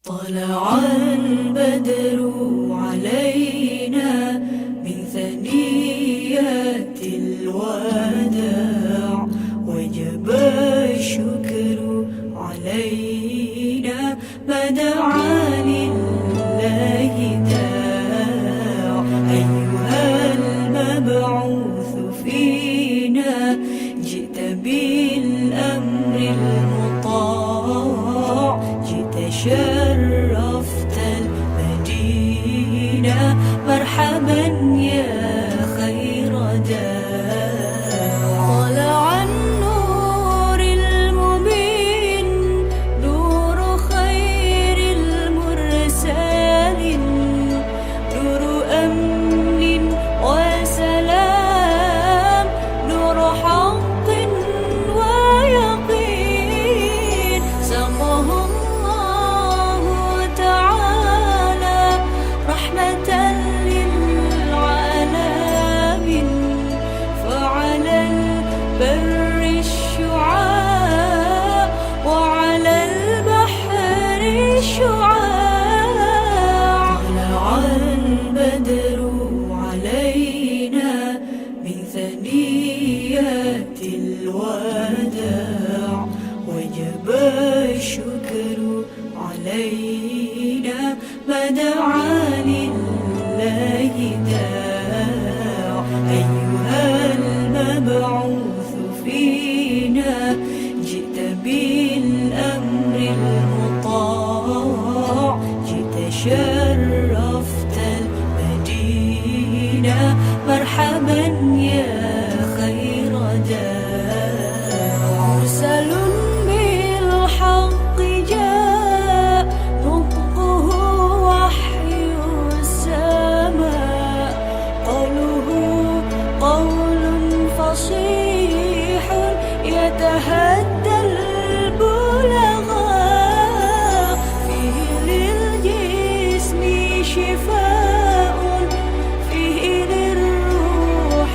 طلع البدر علينا من ثنيات الوداع وجب الشكر علينا ما دعا لله داع أيها المبعوث فينا جئت بالأمر المطاع جئت شرفت المدينة مرحبا يا خير داع طلع النور المبين نور خير المرسلين نور أمن وسلام نور حق ويقين سقاه الله تعالى رحمة للعالمين فعلى البر الشعاع وعلى البحر الشعاع طلع البدر علينا من ثنيات الوداع وجب الشكر علينا ما دعا لله داع أيها المبعوث فينا جئت بالأمر المطاع جئت شرفت المدينة مرحبا يا خير داع مرسل بالحق جاء نطقه وحي السماء قوله قول فصيح يتهدى البلغاء فيه للجسم شفاء فيه للروح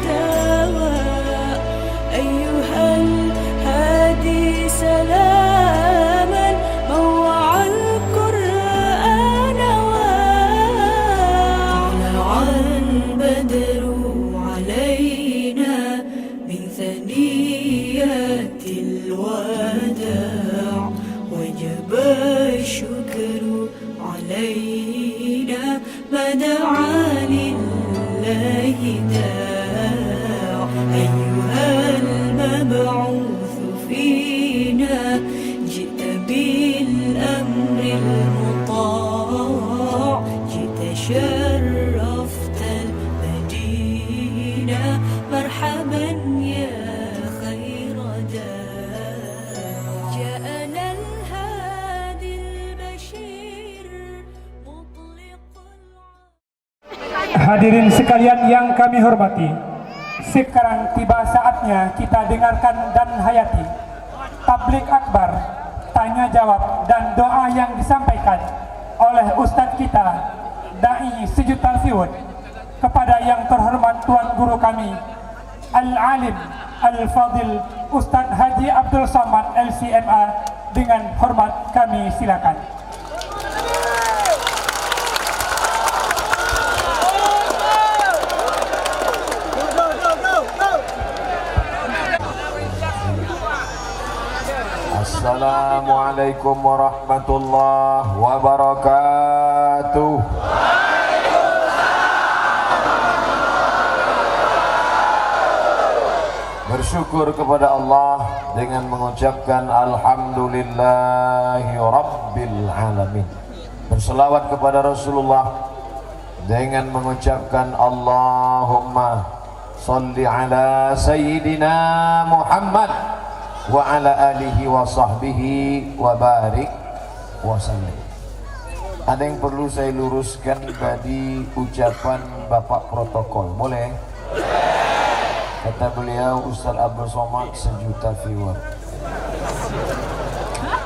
دواء أيها الهادي سلاما موع القرآن طلع البدر علينا من ثنيات الوداع وجب الشكر علينا ما دعا لله داع أيها المبعوث فينا جئت بالأمر المطاع جئت شرفت المدينة مرحبا يا خير داع جاءنا الهادي البشير مطلق Hadirin sekalian yang kami hormati, sekarang tiba saatnya kita dengarkan dan hayati tablik akbar, tanya jawab dan doa yang disampaikan oleh Ustadz kita, Dai sejuta viewer, kepada yang terhormat Tuan Guru kami, Al-Alim Al-Fadil Ustadz Haji Abdul Somad LCMA. Dengan hormat kami silakan. Assalamualaikum warahmatullahi wabarakatuh. Bersyukur kepada Allah dengan mengucapkan alhamdulillahi rabbil alamin. Berselawat kepada Rasulullah dengan mengucapkan Allahumma salli ala sayyidina Muhammad wa ala alihi wa sahbihi wa barik wa sallim. Ada yang perlu saya luruskan tadi ucapan Bapak Protokol, boleh? Kata beliau Ustaz Abdul Somad sejuta viewer.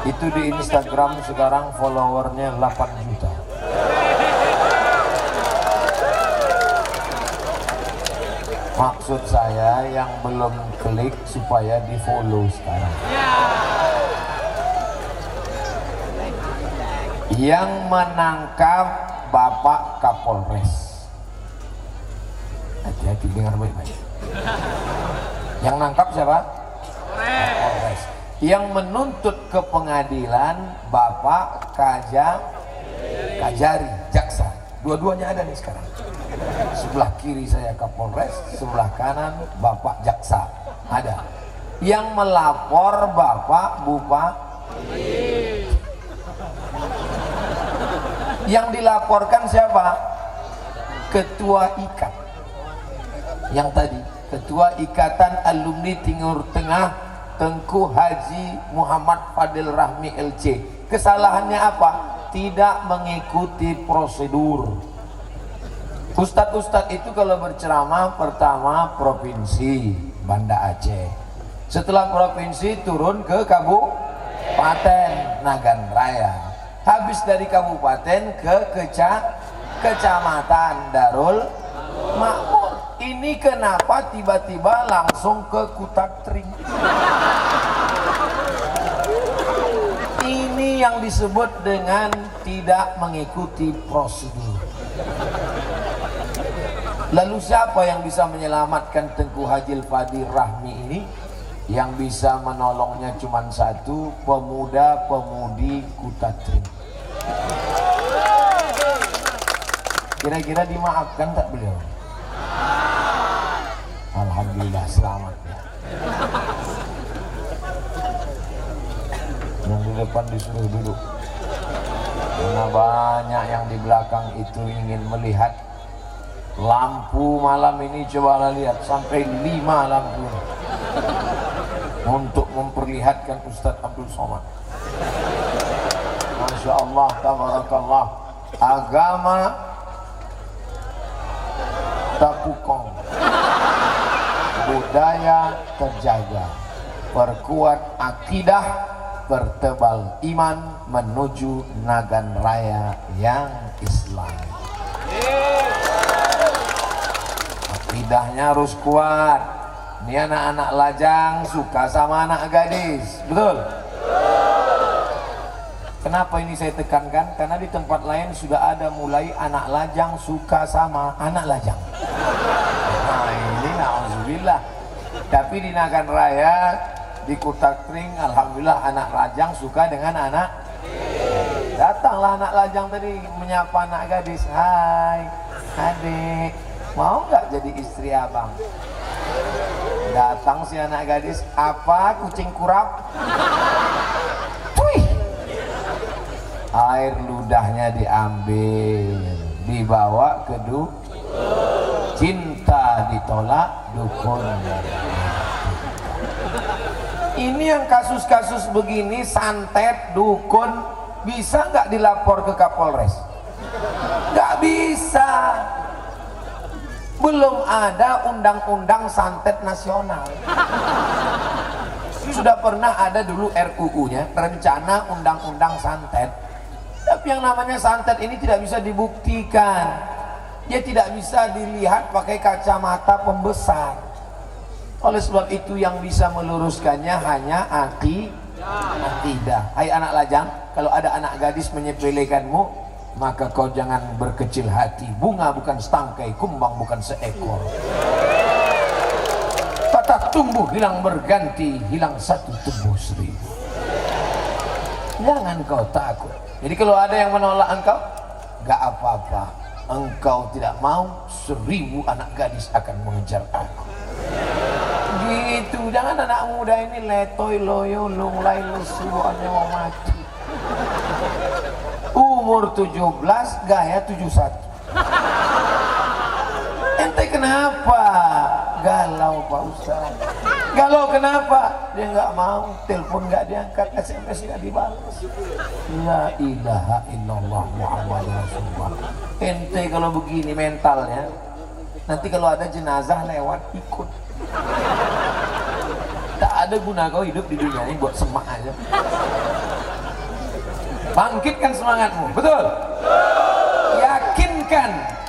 Itu di Instagram sekarang followernya 8 juta. Maksud saya yang belum klik supaya di follow sekarang. yang menangkap Bapak Kapolres. Hati-hati dengar baik-baik. Yang nangkap siapa? Kapolres. Yang menuntut ke pengadilan Bapak Kajari, jaksa. Dua-duanya ada nih sekarang. Sebelah kiri saya Kapolres, sebelah kanan Bapak jaksa. Ada. Yang melapor Bapak Bupati. Yang dilaporkan siapa? Ketua IKAT. Yang tadi, Ketua Ikatan Alumni Timur Tengah Tengku Haji Muhammad Fadil Rahmi LC. Kesalahannya apa? Tidak mengikuti prosedur. Ustadz-ustadz itu kalau berceramah pertama provinsi Banda Aceh, setelah provinsi turun ke Kabupaten Nagan Raya, habis dari kabupaten ke kecamatan Darul Makmur. Ini kenapa tiba-tiba langsung ke Kutak Tring? Ini yang disebut dengan tidak mengikuti prosedur. Lalu siapa yang bisa menyelamatkan Tengku Haji Fadil Rahmi ini? Yang bisa menolongnya cuma satu, pemuda-pemudi Kutak Tring. Kira-kira dimaafkan tak beliau? Alhamdulillah selamat ya. Yang di depan disuruh duduk, karena banyak yang di belakang itu ingin melihat lampu malam ini. Coba lihat sampai 5 lampu untuk memperlihatkan Ustadz Abdul Somad. Masya Allah, tabarakallah. Agama tapukong, budaya terjaga, perkuat akidah, pertebal iman menuju Nagan Raya yang Islam. Akidahnya harus kuat. Ini anak-anak lajang suka sama anak gadis, betul? Kenapa ini saya tekankan? Karena di tempat lain sudah ada mulai anak lajang suka sama anak lajang. Nah ini na'udzubillah. Tapi di Nagan Raya, di Kutak Tring, alhamdulillah anak lajang suka dengan anak. Datanglah anak lajang tadi menyapa anak gadis. Hai adik, mau nggak jadi istri abang? Datang si anak gadis, apa kucing kurap? Air ludahnya diambil, dibawa ke cinta ditolak dukun. Ini yang kasus-kasus begini, santet, dukun, bisa nggak dilapor ke Kapolres? Nggak bisa. Belum ada undang-undang santet nasional. Sudah pernah ada dulu RUU-nya, rencana undang-undang santet. Tapi yang namanya santet ini tidak bisa dibuktikan. Dia tidak bisa dilihat pakai kacamata pembesar. Oleh sebab itu yang bisa meluruskannya hanya akidah. Hai anak lajang, kalau ada anak gadis menyepelekanmu, maka kau jangan berkecil hati. Bunga bukan setangkai, kumbang bukan seekor. Patah tumbuh hilang berganti, hilang satu tumbuh 1000. Jangan kau takut. Jadi kalau ada yang menolak engkau, gak apa-apa. Engkau tidak mau, 1000 anak gadis akan mengejar aku. Gitu, jangan anak muda ini letoy loyo lunglai lesu mau mati. Umur 17, gaya 71. Ente kenapa? Galau Pak Ustaz. Galau kenapa? Dia nggak mau, telepon nggak diangkat, SMS nggak dibalas. La ilaha illallah Muhammad Rasulullah. Ente kalau begini mentalnya, nanti kalau ada jenazah lewat ikut. Tak ada guna kau hidup di dunia ini, buat semak aja. Bangkitkan semangatmu, betul? Yakinkan.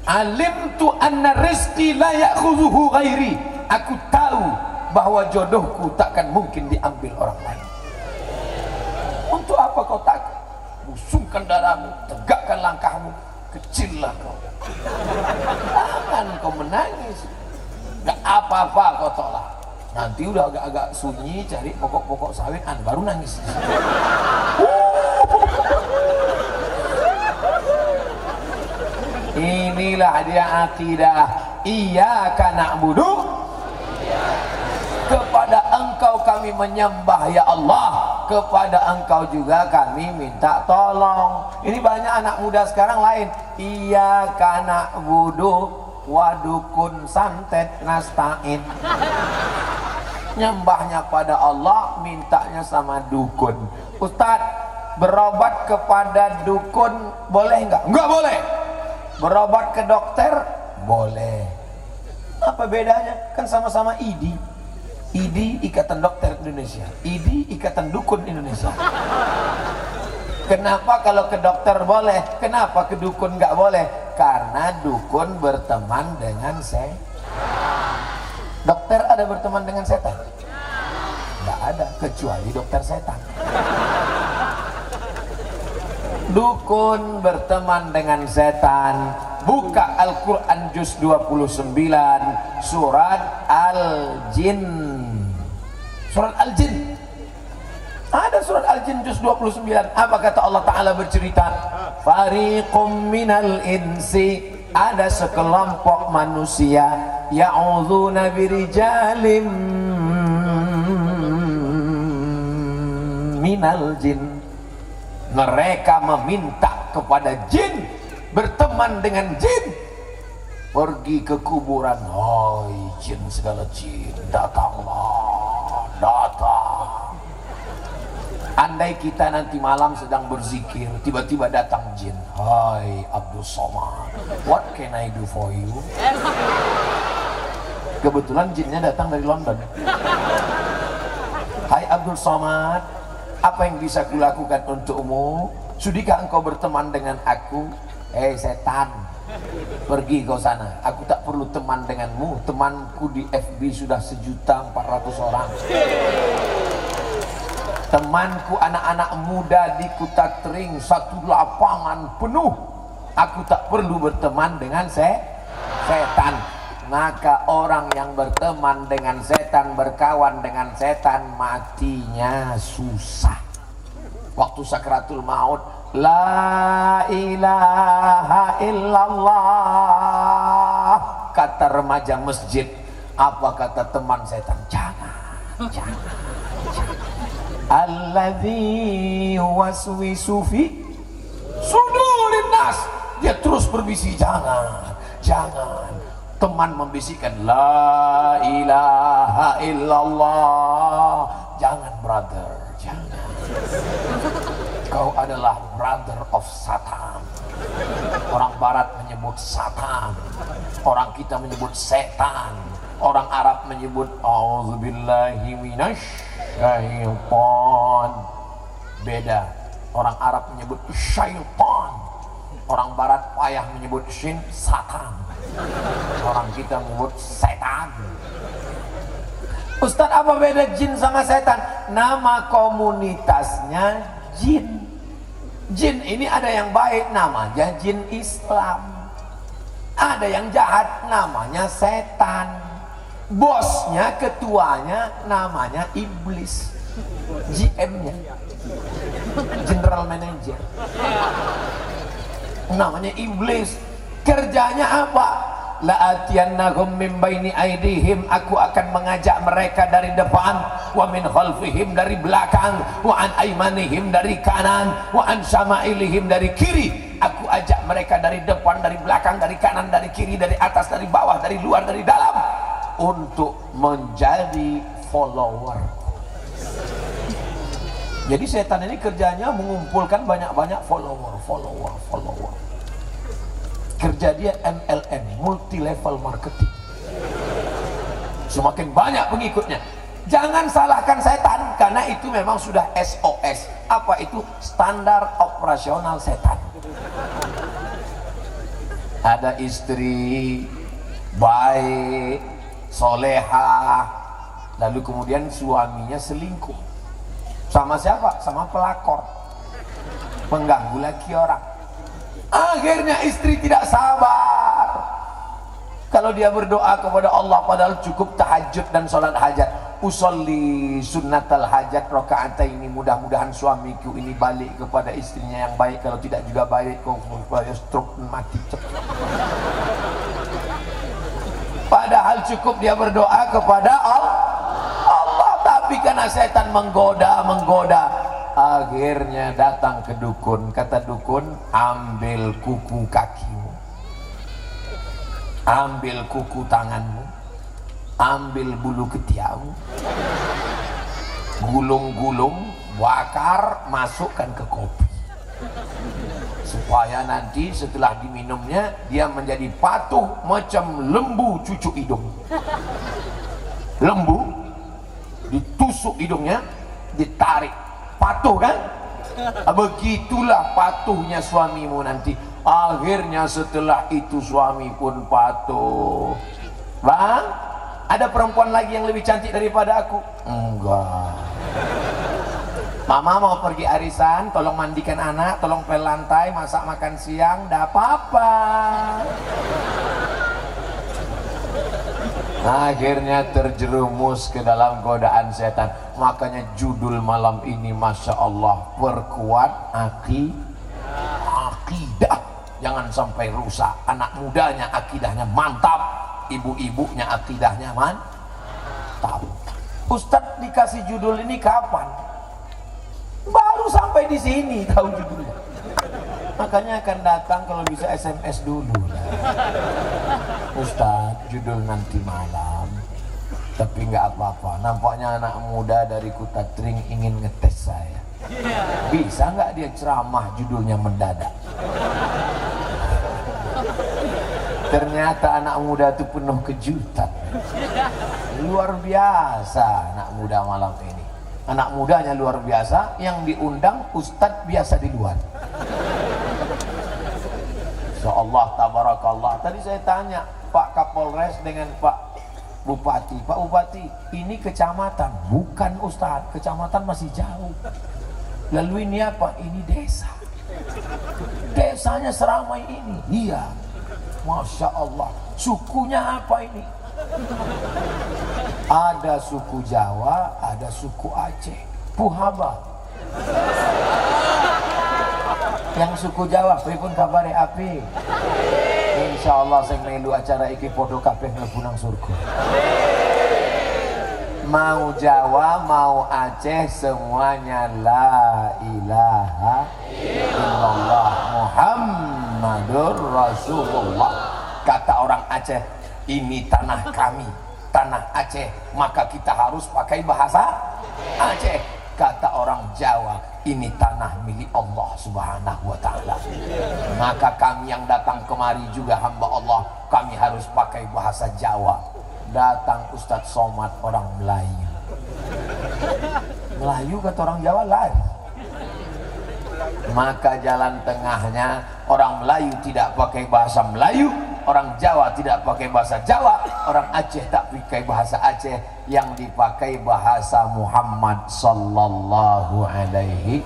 Alimtu anna rizqi la ya'khudhuhu ghairi. Aku tahu bahwa jodohku takkan mungkin diambil orang lain. Untuk apa kau takut? hembuskan darahmu, tegakkan langkahmu, kecillah kau. Jangan kau menangis. Gak apa-apa kau tolak. Nanti udah agak-agak sunyi, cari pokok-pokok sawit, baru nangis. Inilah dia akidah iyyaka na'budu, kepada engkau kami menyembah ya Allah, kepada engkau juga kami minta tolong. Ini banyak anak muda sekarang lain, iyyaka na'budu wa dukun santet nasta'in. Nyembahnya pada Allah, mintanya sama dukun. Ustadz, berobat kepada dukun boleh enggak? Enggak boleh. Berobat ke dokter boleh. Apa bedanya? Kan sama-sama ID. ID Ikatan Dokter Indonesia, ID Ikatan Dukun Indonesia. Kenapa kalau ke dokter boleh, kenapa ke dukun nggak boleh? Karena dukun berteman dengan setan. Dokter ada berteman dengan setan? Nggak ada, kecuali dokter setan. Dukun berteman dengan setan. Buka Al-Quran juz 29 surat Al-Jin. Surat Al-Jin. Ada surat Al-Jin juz 29. Apa kata Allah Ta'ala bercerita? Fariqum minal insi, ada sekelompok manusia ya'udzuuna birijalim minal jin. Mereka meminta kepada jin, berteman dengan jin, pergi ke kuburan. Hai jin, segala jin, datanglah, datang. Andai kita nanti malam sedang berzikir, tiba-tiba datang jin. Hai Abdul Somad, what can I do for you? Kebetulan jinnya datang dari London. Hai Abdul Somad, apa yang bisa kulakukan untukmu? Sudikah engkau berteman dengan aku? Setan, pergi kau sana. Aku tak perlu teman denganmu. Temanku di FB sudah 1.400.000 orang. Temanku anak-anak muda di Kuta Tering, satu lapangan penuh. Aku tak perlu berteman dengan setan. Maka orang yang berteman dengan setan, berkawan dengan setan, matinya susah. Waktu sakratul maut, la ilaha illallah, kata remaja masjid. Apa kata teman setan? Jangan. Alladzi waswisu fi sudurin nas. Dia terus berbisik, jangan. Teman membisikkan la ilaha illallah. Jangan brother, jangan. Kau adalah brother of Satan. Orang barat menyebut Satan, orang kita menyebut setan, orang Arab menyebut auzubillahi minasyaiton. Beda, orang Arab menyebut syaitan, orang barat payah menyebut shin, Satan, orang kita menyebut setan. Ustaz, apa beda jin sama setan? Nama komunitasnya jin. Jin ini ada yang baik, namanya jin Islam. Ada yang jahat, namanya setan. Bosnya, ketuanya, namanya iblis. GM-nya, General Manager, namanya iblis. Kerjanya apa? La'atiyannahum min baini aidihim, aku akan mengajak mereka dari depan, wa min khalfihim, dari belakang, wa an aimanihim, dari kanan, wa an syama'ilihim, dari kiri. Aku ajak mereka dari depan, dari belakang, dari kanan, dari kiri, dari atas, dari bawah, dari luar, dari dalam, untuk menjadi follower. Jadi setan ini kerjanya mengumpulkan banyak-banyak follower. Kerja dia MLM, multi level marketing. Semakin banyak pengikutnya. Jangan salahkan setan, karena itu memang sudah SOS. Apa itu? Standar operasional setan. Ada istri baik, solehah, lalu kemudian suaminya selingkuh. Sama siapa? Sama pelakor. mengganggu lagi orang. Akhirnya istri tidak sabar. Kalau dia berdoa kepada Allah padahal cukup tahajud dan sholat hajat, usolli sunnatal hajat rakaataini, mudah-mudahan suamiku ini balik kepada istrinya yang baik, kalau tidak juga baik kau stroke mati cepat. Padahal cukup dia berdoa kepada Allah, tapi karena setan menggoda, akhirnya datang ke dukun. Kata dukun, ambil kuku kakimu, ambil kuku tanganmu, ambil bulu ketiakmu, gulung-gulung, bakar, masukkan ke kopi, supaya nanti setelah diminumnya dia menjadi patuh macam lembu cucuk hidung. Lembu ditusuk hidungnya, ditarik, patuh kan? Begitulah patuhnya suamimu nanti. Akhirnya setelah itu suami pun patuh. Bang, ada perempuan lagi yang lebih cantik daripada aku? Enggak. Mama mau pergi arisan, tolong mandikan anak, tolong pel lantai, masak makan siang, enggak apa-apa. Akhirnya terjerumus ke dalam godaan setan. Makanya judul malam ini Masya Allah, perkuat akidah. Jangan sampai rusak. Anak mudanya akidahnya mantap, ibu-ibunya akidahnya mantap. Ustadz dikasih judul ini kapan? Baru sampai di sini tahu judulnya. Makanya akan datang kalau bisa SMS dulu. Ustadz, judul nanti malam. Tapi nggak apa-apa. Nampaknya anak muda dari Kutatring ingin ngetes saya. Bisa nggak dia ceramah judulnya mendadak? Ternyata anak muda itu penuh kejutan. Luar biasa anak muda malam ini. Anak mudanya luar biasa, yang diundang ustadz biasa di luar. Insyaallah tabarakallah. Tadi saya tanya Pak Kapolres dengan Pak Bupati, Pak Bupati, ini kecamatan, bukan ustadz, kecamatan masih jauh. Lalu ini apa? Ini desa. Desanya seramai ini. Iya. Masya Allah. Sukunya apa ini? Ada suku Jawa, ada suku Aceh, Puhaba. Yang suku Jawa, pripun kabare api? Insya Allah saya melu acara iki podo kabeh mlebu nang surga. Mau Jawa, mau Aceh, semuanya la ilaha illallah Muhammadur Rasulullah. Kata orang Aceh, ini tanah kami, tanah Aceh, maka kita harus pakai bahasa Aceh. Kata orang Jawa, ini tanah milik Allah Subhanahu wa ta'ala, maka kami yang datang kemari juga hamba Allah, kami harus pakai bahasa Jawa. Datang Ustadz Somad orang Melayu. Melayu kata orang Jawa lari. Maka jalan tengahnya, orang Melayu tidak pakai bahasa Melayu, orang Jawa tidak pakai bahasa Jawa, orang Aceh tak pakai bahasa Aceh, yang dipakai bahasa Muhammad sallallahu alaihi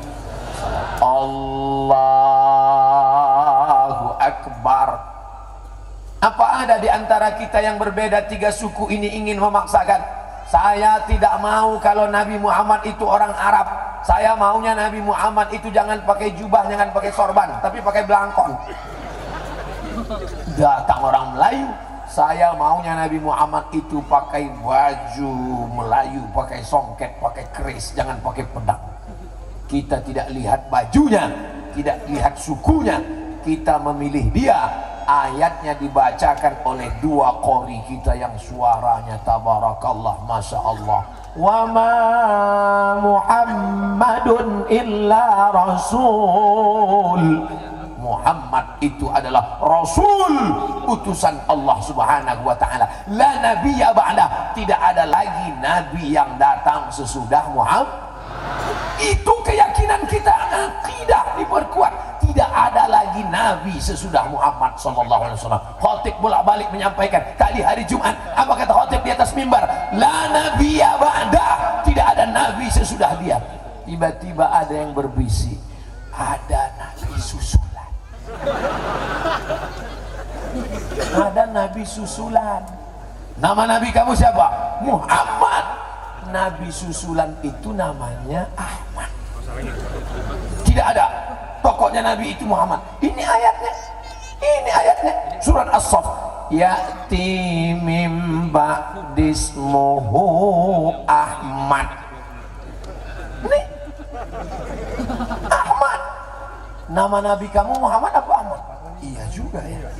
Allahu Akbar. Apa ada di antara kita yang berbeda tiga suku ini ingin memaksakan? Saya tidak mau kalau Nabi Muhammad itu orang Arab. Saya maunya Nabi Muhammad itu jangan pakai jubah, jangan pakai sorban, tapi pakai belangkon. Datang orang Melayu, saya maunya Nabi Muhammad itu pakai baju Melayu, pakai songket, pakai keris, jangan pakai pedang. Kita tidak lihat bajunya, tidak lihat sukunya, kita memilih dia. Ayatnya dibacakan oleh dua qori kita yang suaranya tabarakallah, masya Allah. Wa ma Muhammadun illa rasul. Muhammad itu adalah rasul, utusan Allah Subhanahu wa ta'ala. La nabiyya ba'da, tidak ada lagi nabi yang datang sesudah Muhammad. Itu keyakinan kita, akidah diperkuat. Tidak ada lagi nabi sesudah Muhammad sallallahu alaihi wasallam. Khatib bolak-balik menyampaikan tadi hari Jumat, apa kata khatib di atas mimbar? La nabiyya ba'da, tidak ada nabi sesudah dia. Tiba-tiba ada yang berbisik, ada nabi susulan. Ada nabi susulan. Nama nabi kamu siapa? Muhammad. Nabi susulan itu namanya Ahmad. Tidak ada. Pokoknya nabi itu Muhammad. Ini ayatnya. Ini ayatnya. Surat As-Saff. Ya'ti mim ba'dismuhu Ahmad. Ini Ahmad. Nama nabi kamu Muhammad apa Ahmad? Iya juga ya.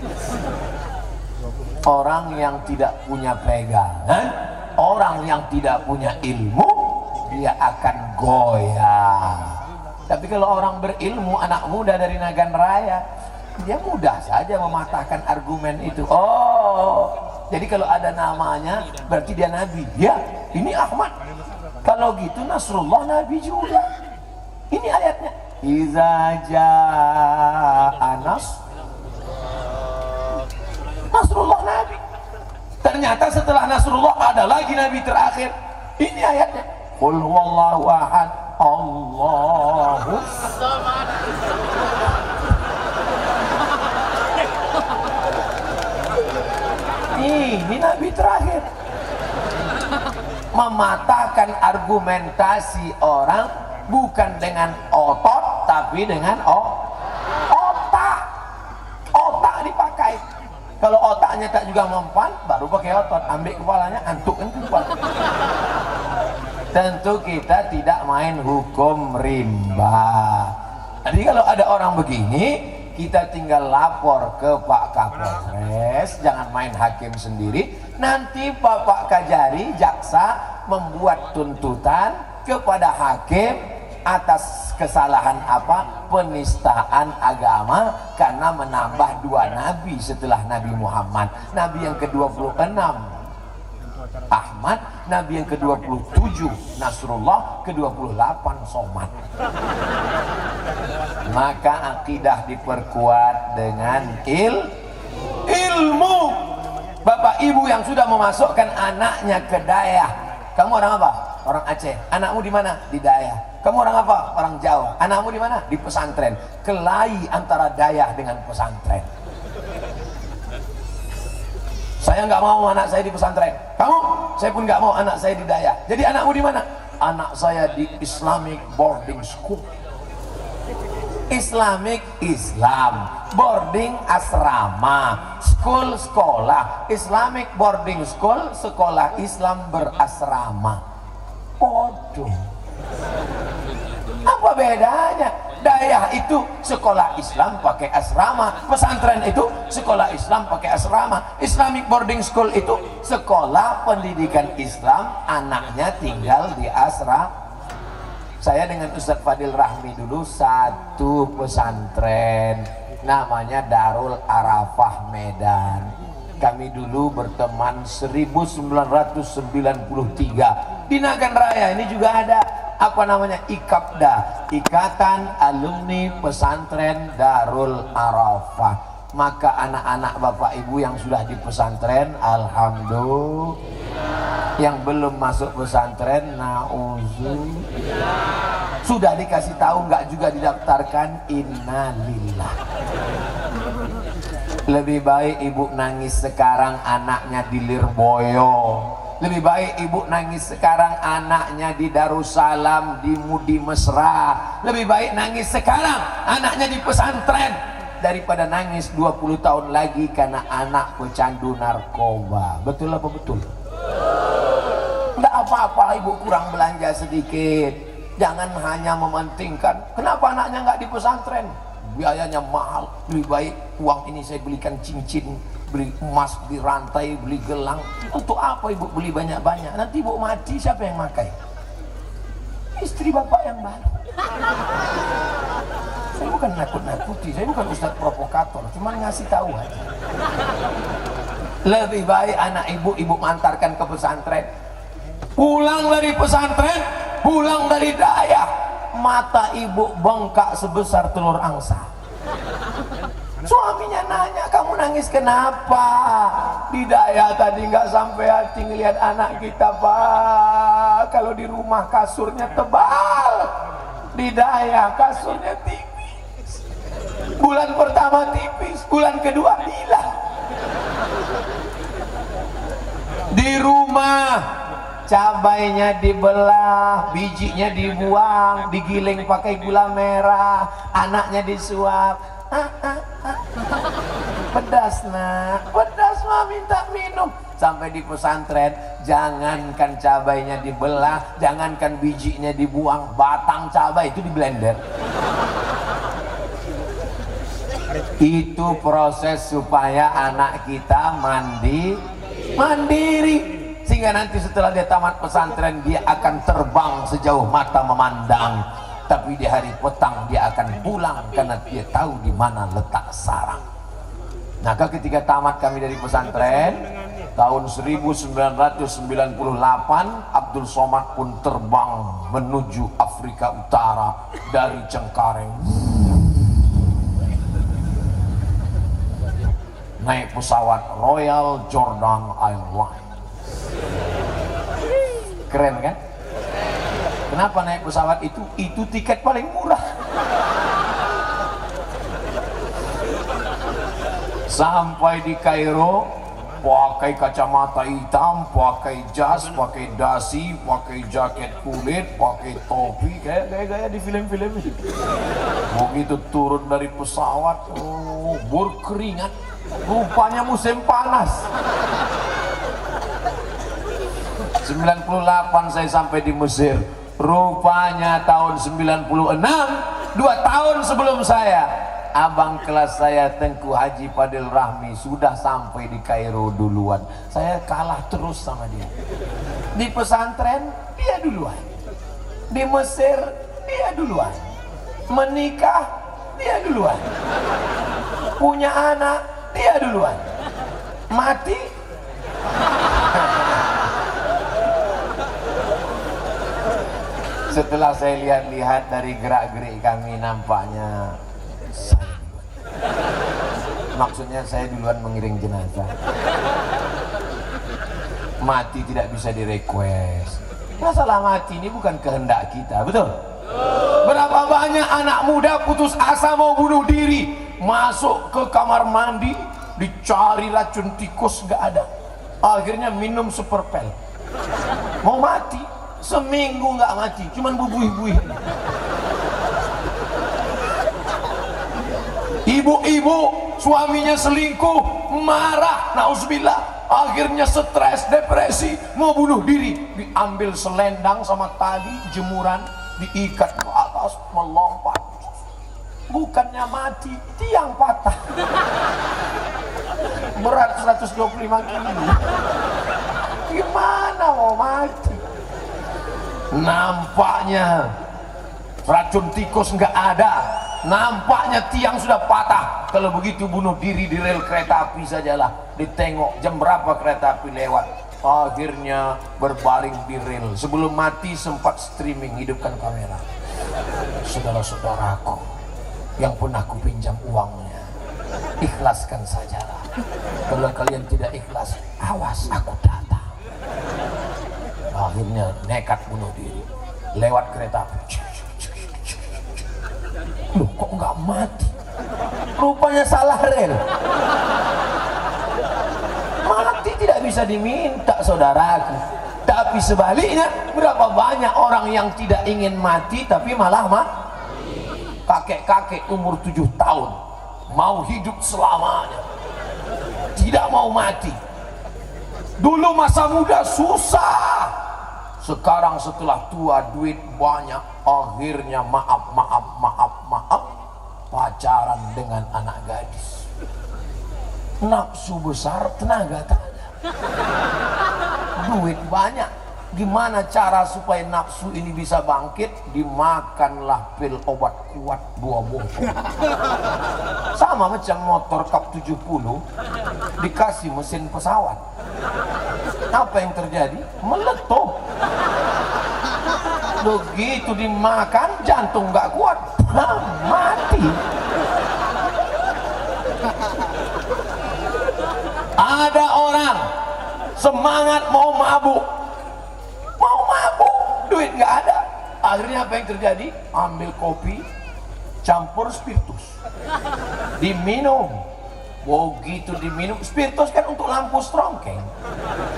Orang yang tidak punya pegangan, orang yang tidak punya ilmu, dia akan goyah. Tapi kalau orang berilmu, anak muda dari Nagan Raya, dia mudah saja mematahkan argumen itu. Oh, jadi kalau ada namanya berarti dia nabi. Ya, ini Ahmad. Kalau gitu Nasrullah nabi juga. Ini ayatnya. Iza jaa Nasrullah nabi. Ternyata setelah Nasrullah ada lagi nabi terakhir. Ini ayatnya. Qul huwallahu ahad, Allahu samad. Ini nabi terakhir. Mematahkan argumentasi orang bukan dengan otot tapi dengan otak. Otak dipakai. Kalau otaknya tak juga mempan, baru pakai otot. Ambil kepalanya, antuk kan kepala. Tentu kita tidak main hukum rimba. Jadi kalau ada orang begini, kita tinggal lapor ke Pak Kapolres, jangan main hakim sendiri. Nanti Pak Kajari, jaksa membuat tuntutan kepada hakim atas kesalahan apa? Penistaan agama karena menambah 2 nabi setelah Nabi Muhammad. Nabi yang ke-26 Ahmad, Nabi yang ke-27 Nasrullah, ke-28 Somad. Maka akidah diperkuat dengan ilmu. Bapak ibu yang sudah memasukkan anaknya ke dayah. Kamu orang apa? Orang Aceh. Anakmu di mana? Di dayah. Kamu orang apa? Orang Jawa. Anakmu di mana? Di pesantren. Kelahi antara dayah dengan pesantren. Saya nggak mau anak saya di pesantren. Kamu? Saya pun nggak mau anak saya di dayah. Jadi anakmu di mana? Anak saya di Islamic boarding school. Islamic Islam, boarding asrama, school sekolah, Islamic boarding school, sekolah Islam berasrama. Bodoh. Apa bedanya? Dayah itu sekolah Islam pakai asrama, pesantren itu sekolah Islam pakai asrama, Islamic boarding school itu sekolah pendidikan Islam, anaknya tinggal di asrama. Saya dengan Ustadz Fadil Rahmi dulu satu pesantren namanya Darul Arafah Medan. Kami dulu berteman 1993 di Nagan Raya. Ini juga ada apa namanya, IKAPDA, Ikatan Alumni Pesantren Darul Arafah. Maka anak-anak bapak ibu yang sudah di pesantren, alhamdulillah. Yang belum masuk pesantren, na'udzubillah. Sudah dikasih tahu nggak juga didaftarkan, innalillah. Lebih baik ibu nangis sekarang anaknya di Lirboyo. Lebih baik ibu nangis sekarang anaknya di Darussalam, di Mudi Mesra. Lebih baik nangis sekarang anaknya di pesantren daripada nangis 20 tahun lagi karena anak pecandu narkoba. Betul apa betul? Tidak apa-apa ibu kurang belanja sedikit. Jangan hanya mementingkan kenapa anaknya nggak di pesantren, biayanya mahal. Lebih baik uang ini saya belikan cincin, beli emas, beli rantai, beli gelang. Untuk apa ibu beli banyak-banyak? Nanti ibu mati siapa yang makai? Istri bapak yang baru. Saya bukan nakut-nakuti, saya bukan ustadz provokator, cuma ngasih tahu aja. Lebih baik anak ibu antarkan ke pesantren. Pulang dari pesantren, pulang dari dayah, mata ibu bengkak sebesar telur angsa. Suaminya nanya, kamu nangis kenapa? Di dayah tadi nggak sampai hati ngelihat anak kita, Pak. Kalau di rumah kasurnya tebal, di dayah kasurnya tipis. habis, bulan kedua hilang. Di rumah cabainya dibelah, bijinya dibuang, digiling pakai gula merah, anaknya disuap. Pedas nak, pedas mah minta minum. Sampai di pesantren, jangankan cabainya dibelah, jangankan bijinya dibuang, batang cabai itu di blender. Itu proses supaya anak kita mandiri, sehingga nanti setelah dia tamat pesantren dia akan terbang sejauh mata memandang, tapi di hari petang dia akan pulang karena dia tahu di mana letak sarang. Maka ketika tamat kami dari pesantren tahun 1998, Abdul Somad pun terbang menuju Afrika Utara dari Cengkareng, naik pesawat Royal Jordan Airlines. Keren kan? Kenapa naik pesawat itu? Itu tiket paling murah. Sampai di Kairo, pakai kacamata hitam, pakai jas, pakai dasi, pakai jaket kulit, pakai topi, kayak gaya di film-film itu. Begitu turun dari pesawat, berkeringat, rupanya musim panas. 98 saya sampai di Mesir, rupanya tahun 96, 2 tahun sebelum saya, abang kelas saya Tengku Haji Fadil Rahmi sudah sampai di Kairo duluan. Saya kalah terus sama dia. Di pesantren dia duluan, di Mesir dia duluan, menikah dia duluan, punya anak dia duluan, mati setelah saya lihat-lihat dari gerak-gerik kami, nampaknya saya duluan. Maksudnya saya duluan mengiring jenazah. Mati tidak bisa direquest. Masalah mati ini bukan kehendak kita, betul? Berapa banyak anak muda putus asa mau bunuh diri, masuk ke kamar mandi, dicari racun tikus gak ada, akhirnya minum superpel, mau mati, seminggu gak mati, cuman bubuih-buih. Ibu-ibu suaminya selingkuh, marah, nauzubillah, akhirnya stres, depresi, mau bunuh diri, diambil selendang sama tali jemuran, diikat ke atas, melompat, bukannya mati, tiang patah, berat 125 kilo, gimana mau mati? Nampaknya racun tikus nggak ada, nampaknya tiang sudah patah. Kalau begitu bunuh diri di rel kereta api sajalah, ditengok jam berapa kereta api lewat, akhirnya berbaring di rel. Sebelum mati sempat streaming, hidupkan kamera. Saudara-saudaraku yang pernah ku pinjam uangnya, ikhlaskan sajalah. Kalau kalian tidak ikhlas, awas aku datang. Akhirnya nekat bunuh diri lewat kereta api. Loh, kok nggak mati? Rupanya salah rel. Mati tidak bisa diminta, saudaraku. Tapi sebaliknya, berapa banyak orang yang tidak ingin mati tapi malah kakek-kakek umur 7 tahun mau hidup selamanya, tidak mau mati. Dulu masa muda susah, sekarang setelah tua duit banyak, akhirnya maaf pacaran dengan anak gadis. Nafsu besar, tenaga tak ada, duit banyak. Gimana cara supaya nafsu ini bisa bangkit? Dimakanlah pil obat kuat 2 botol. Sama macam motor Kap 70 dikasih mesin pesawat, apa yang terjadi? Meletup. Begitu dimakan, jantung nggak kuat, mati. Ada orang semangat mau mabuk, duit nggak ada, akhirnya apa yang terjadi? Ambil kopi campur spiritus, diminum, begitu diminum. Spiritus kan untuk lampu strongkeng,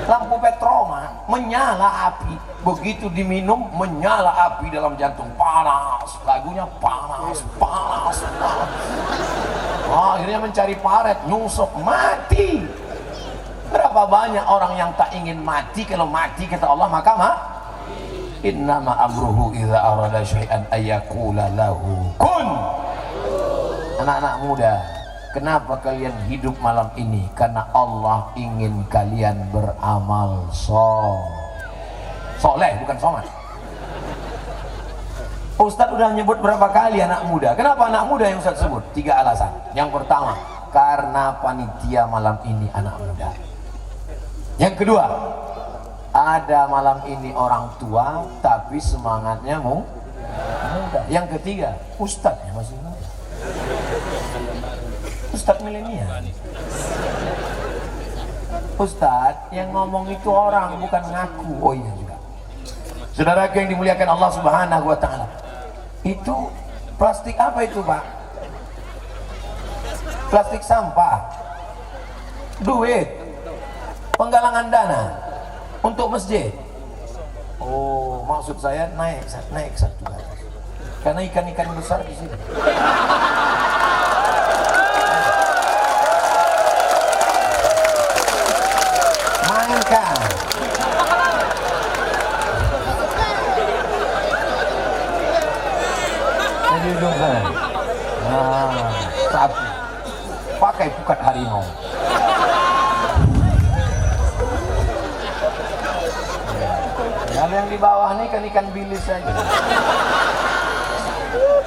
lampu petroma, menyala api. Begitu diminum menyala api dalam jantung, panas, lagunya panas, panas, panas. Akhirnya mencari paret, nyungsep, mati. Berapa banyak orang yang tak ingin mati? Kalau mati kata Allah maka innama amruhu idza arada syai'an ayyaqula lahu kun. Anak-anak muda, kenapa kalian hidup malam ini? Karena Allah ingin kalian beramal soleh, bukan somat. Ustadz udah nyebut berapa kali anak muda. Kenapa anak muda yang Ustadz sebut? 3 alasan. Yang pertama, karena panitia malam ini anak muda. Yang kedua, ada malam ini orang tua tapi semangatnya muda. Yang ketiga, ustadznya masih muda. Ustadz milenial. Ustadz yang ngomong itu orang, bukan ngaku. Oh iya juga. Saudara yang dimuliakan Allah Subhanahu wa taala. Itu plastik apa itu, Pak? Plastik sampah. Duit. Penggalangan dana untuk masjid. Oh, maksud saya naik satu ke atas. Karena ikan-ikan besar di sini. Mainkan. Jadi ujung sana. Nah, satu. Pakai pukat harimau. Kalau yang di bawah ini ikan bilis saja.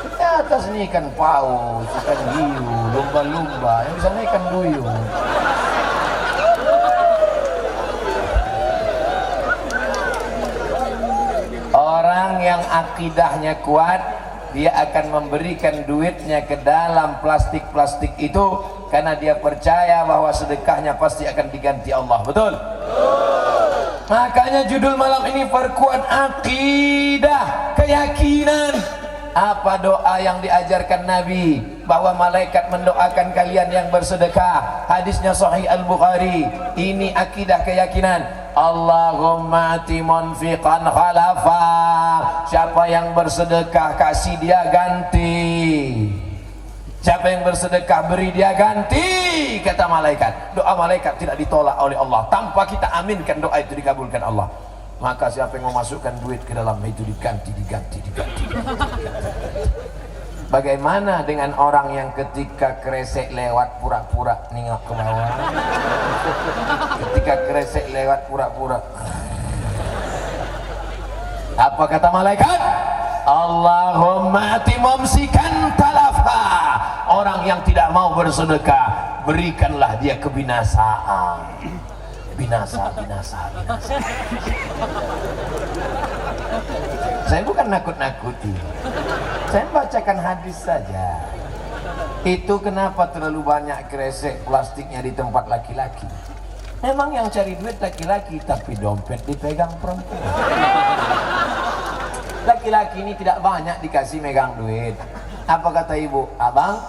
Di atas ini ikan paus, ikan hiu, lumba-lumba. Yang di sana ikan duyung. Orang yang akidahnya kuat, dia akan memberikan duitnya ke dalam plastik-plastik itu karena dia percaya bahwa sedekahnya pasti akan diganti Allah. Betul? Makanya judul malam ini perkuat akidah, keyakinan. Apa doa yang diajarkan Nabi? Bahwa malaikat mendoakan kalian yang bersedekah. Hadisnya Sahih Al-Bukhari. Ini akidah, keyakinan. Allahumma ati munfiqan khalafa. Siapa yang bersedekah kasih dia ganti. Siapa yang bersedekah beri dia ganti, kata malaikat. Doa malaikat tidak ditolak oleh Allah. Tanpa kita aminkan doa itu dikabulkan Allah. Maka siapa yang memasukkan duit ke dalam itu diganti. Bagaimana dengan orang yang ketika kresek lewat pura-pura nengok ke bawah? Ketika kresek lewat pura-pura. Apa kata malaikat? Allahumma ati mumsikan talafa. Orang yang tidak mau bersedekah, berikanlah dia kebinasaan. Binasa. Saya bukan nakut-nakuti. Saya bacakan hadis saja. Itu kenapa terlalu banyak kresek plastiknya di tempat laki-laki. Memang yang cari duit laki-laki, tapi dompet dipegang perempuan. Laki-laki ini tidak banyak dikasih megang duit. Apa kata ibu? Abang,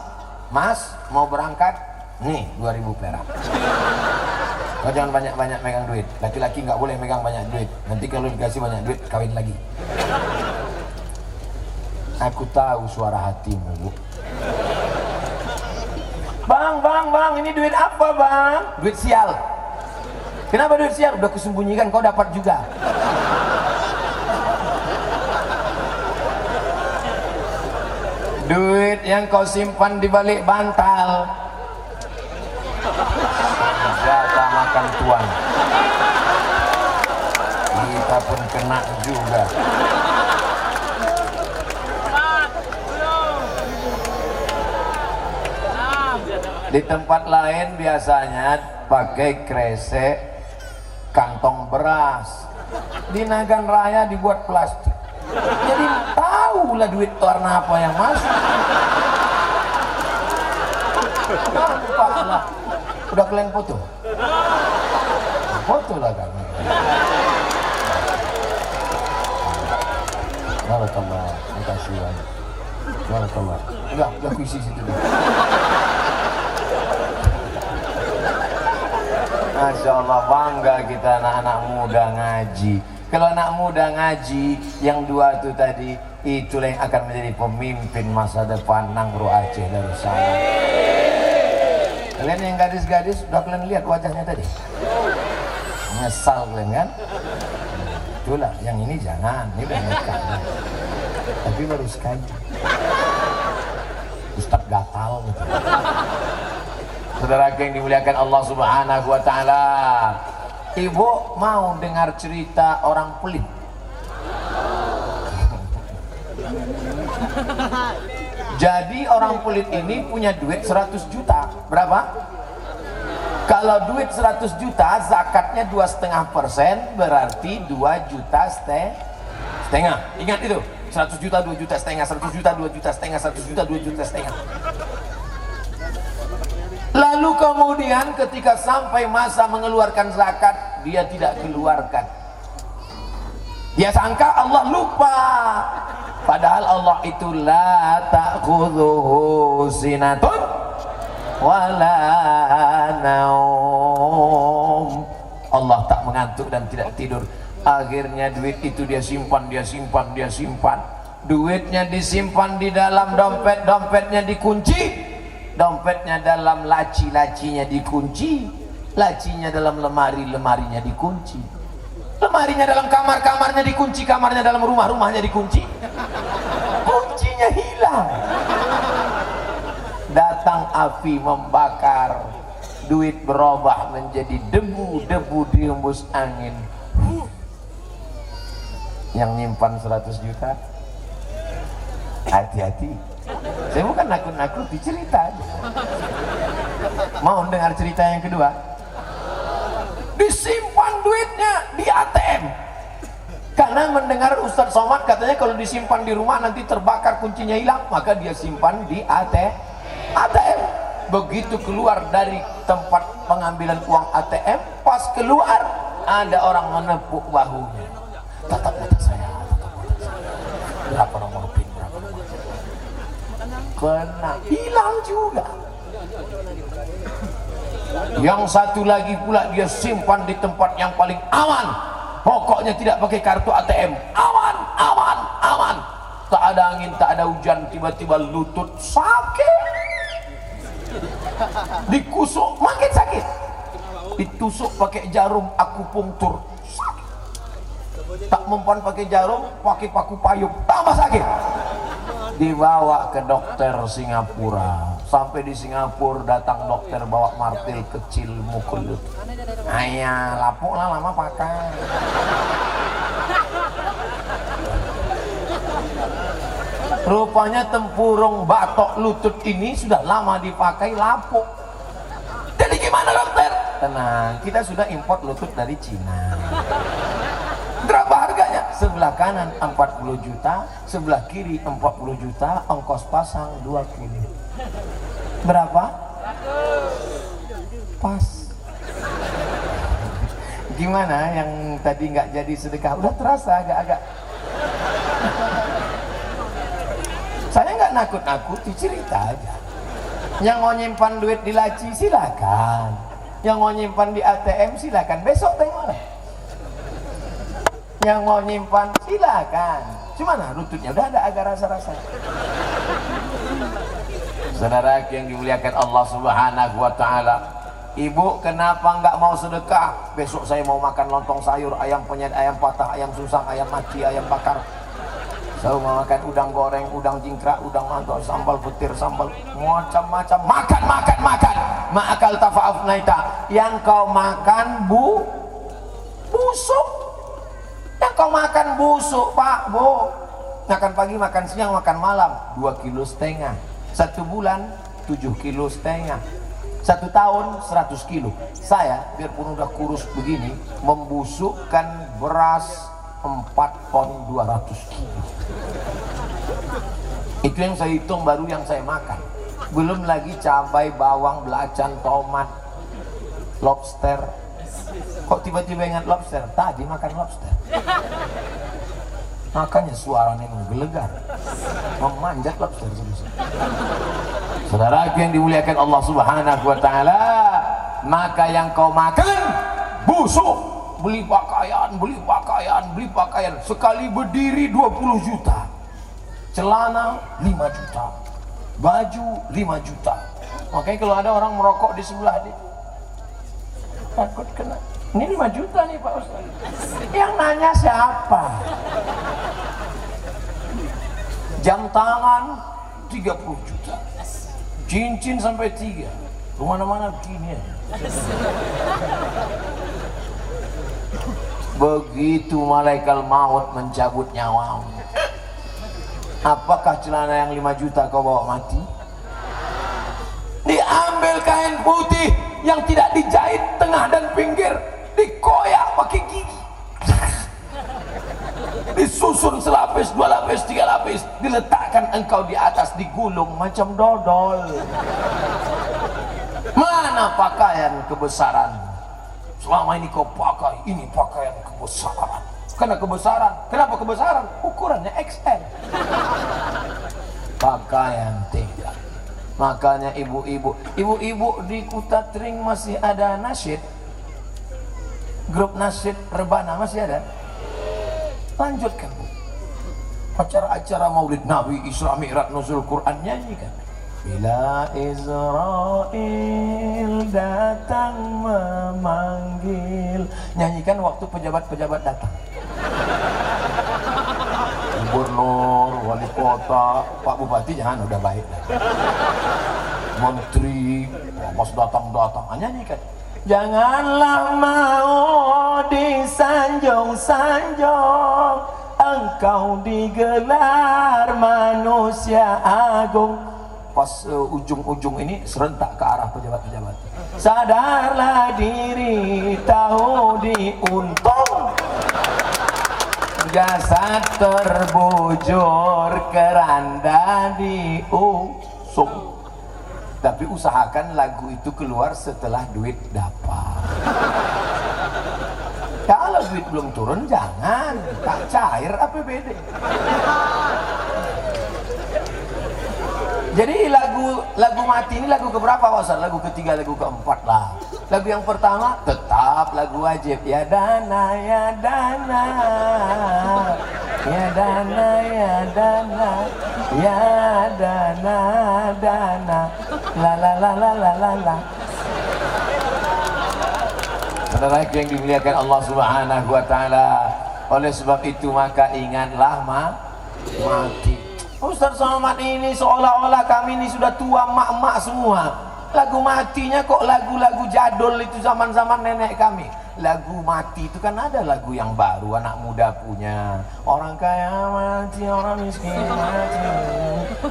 mas mau berangkat? Nih 2000 perak. Kau jangan banyak-banyak megang duit. Laki-laki nggak boleh megang banyak duit. Nanti kalau dikasih banyak duit, kawin lagi. Aku tahu suara hatimu, Bu. Bang, ini duit apa, Bang? Duit sial. Kenapa duit sial? Udah kusembunyikan, kau dapat juga. Duit yang kau simpan di balik bantal. Jatah makan tuan. Kita pun kena juga. Di tempat lain biasanya pakai kresek kantong beras. Di Nagan Raya dibuat plastik. Jadi tahulah duit warna apa yang masuk. Nampaklah. Udah kalian foto? Foto lah kan. Barakallah, makasih banyak. Barakallah. Udah kuisi situ. Masya Allah, bangga kita anak-anak muda ngaji. Kalau anak muda ngaji, yang dua itu tadi, itulah yang akan menjadi pemimpin masa depan Nangro Aceh Darussalam. Kalian yang gadis-gadis, udah kalian lihat wajahnya tadi? Nyesal kalian kan? Itulah, yang ini jangan, ini udah nikah. Tapi baru sekali. Ustadz gatal gitu. Saudara yang dimuliakan Allah Subhanahu wa taala, ibu mau dengar cerita orang pelit? Jadi orang pelit ini punya duit 100 juta. Berapa? Kalau duit 100 juta, zakatnya 2,5%, berarti 2 juta setengah. Ingat itu, 100 juta 2 juta setengah, 100 juta 2 juta setengah, 100 juta 2 juta setengah. Lalu kemudian ketika sampai masa mengeluarkan zakat, dia tidak keluarkan. Dia sangka Allah lupa. Padahal Allah itu la ta'khudhuhu sinatun wala naum. Allah tak mengantuk dan tidak tidur. Akhirnya duit itu dia simpan. Duitnya disimpan di dalam dompet, dompetnya dikunci. Dompetnya dalam laci, lacinya dikunci. Lacinya dalam lemari, lemarinya dikunci. Lemarinya dalam kamar, kamarnya dikunci. Kamarnya dalam rumah, rumahnya dikunci. Kuncinya hilang. Datang api membakar. Duit berubah menjadi debu, debu dihembus angin. Yang nyimpan 100 juta, hati-hati. Saya bukan nakut-nakuti, cerita aja. Mau dengar cerita yang kedua? Disimpan duitnya di ATM. Karena mendengar Ustadz Somad katanya kalau disimpan di rumah nanti terbakar, kuncinya hilang, maka dia simpan di ATM. Begitu keluar dari tempat pengambilan uang ATM, pas keluar ada orang menepuk bahunya. Tatap mata saya. Berapa nomor PIN? Kena, hilang juga. Yang satu lagi pula dia simpan di tempat yang paling aman. Pokoknya tidak pakai kartu ATM. Aman. Tak ada angin, tak ada hujan, tiba-tiba lutut sakit. Dikusuk makin sakit. Ditusuk pakai jarum akupunktur. Sakit. Tak mempan pakai jarum, pakai paku payung, tambah sakit. Dibawa ke dokter Singapura. Sampai di Singapura datang dokter bawa martil kecil mukul. Ayah lapuk lah lama pakai. Rupanya tempurung batok lutut ini sudah lama dipakai lapuk. Jadi gimana dokter? Tenang, kita sudah import lutut dari Cina. Berapa harganya? Sebelah kanan 40 juta, sebelah kiri 40 juta, ongkos pasang 2 kilo. Berapa? Pas. Gimana yang tadi nggak jadi sedekah? Udah terasa agak-agak. Saya nggak nakut-nakuti, cerita aja. Yang mau nyimpan duit di laci silakan. Yang mau nyimpan di ATM silakan. Besok tengok lah. Yang mau nyimpan silakan. Cuma lututnya udah ada agak rasa-rasa. Saudara yang dimuliakan Allah Subhanahu wa taala, ibu kenapa nggak mau sedekah? Besok saya mau makan lontong sayur, ayam penyet, ayam patah, ayam susang, ayam mati, ayam bakar. Saya mau makan udang goreng, udang jingkrak, udang mantul, sambal petir, sambal macam-macam. Makan. Ma'akal tafa'af naita. Yang kau makan busuk. Yang kau makan busuk, Pak, Bu. Makan pagi, makan siang, makan malam. 2,5 kilo. 1 bulan 7,5 kilo. 1 tahun 100 kilo. Saya biarpun udah kurus begini, membusukkan beras 4 ton 200 kilo. Itu yang saya hitung baru yang saya makan. Belum lagi cabai, bawang, belacan, tomat, lobster. Kok tiba-tiba ingat lobster? Tadi makan lobster. Makanya suaranya menggelegar, memanjat lobster. Saudara yang dimuliakan Allah Subhanahu wa taala, maka yang kau makan busuk. Beli pakaian, sekali berdiri 20 juta, celana 5 juta, baju 5 juta. Makanya kalau ada orang merokok di sebelah dia, takut kena. Ini 5 juta nih Pak Ustaz. Yang nanya siapa? Jam tangan 30 juta, cincin sampai 3, kemana-mana begini ya. Begitu malaikat maut mencabut nyawamu, apakah celana yang 5 juta kau bawa mati? Diambil kain putih yang tidak dijahit tengah dan pinggir, dikoyak pakai gigi, disusun selapis, 2 lapis, 3 lapis, diletakkan engkau di atas, digulung macam dodol. Mana pakaian kebesaran? Selama ini kau pakai, ini pakaian kebesaran. Karena kebesaran, kenapa kebesaran? Ukurannya XL. Pakaian tidak. Makanya ibu-ibu di Kuta Tring masih ada nasyid. Grup nasyid Rebana masih ada. Lanjutkan Bu. Acara-acara Maulid Nabi, Isra Mi'raj, Nuzul Quran, nyanyikan. Bila Israel datang memanggil, nyanyikan waktu pejabat-pejabat datang. Gubernur, wali kota, Pak Bupati jangan, udah baik. Menteri, pas datang-datang, nyanyikan. Janganlah mau disanjung-sanjung, engkau digelar manusia agung. Pas ujung-ujung ini serentak ke arah pejabat-pejabat. Sadarlah diri, tahu diuntung, jasad terbujur, keranda diusung. Tapi usahakan lagu itu keluar setelah duit dapat. Kalau duit belum turun jangan, tak cair APBD. Jadi lagu mati ini lagu keberapa Pak Ustaz? Lagu ketiga, lagu keempat lah. Lagu yang pertama tetap lagu wajib. Ya dana, ya dana, ya dana, ya dana, ya dana, dana, la la la la la la la. Saudara yang dimuliakan Allah Subhanahu wa taala, oleh sebab itu maka ingatlah mati. Ustaz Somad ini seolah-olah kami ini sudah tua, mak-mak semua. Lagu matinya kok lagu-lagu jadul itu zaman-zaman nenek kami. Lagu mati itu kan ada lagu yang baru, anak muda punya. Orang kaya mati, orang miskin mati,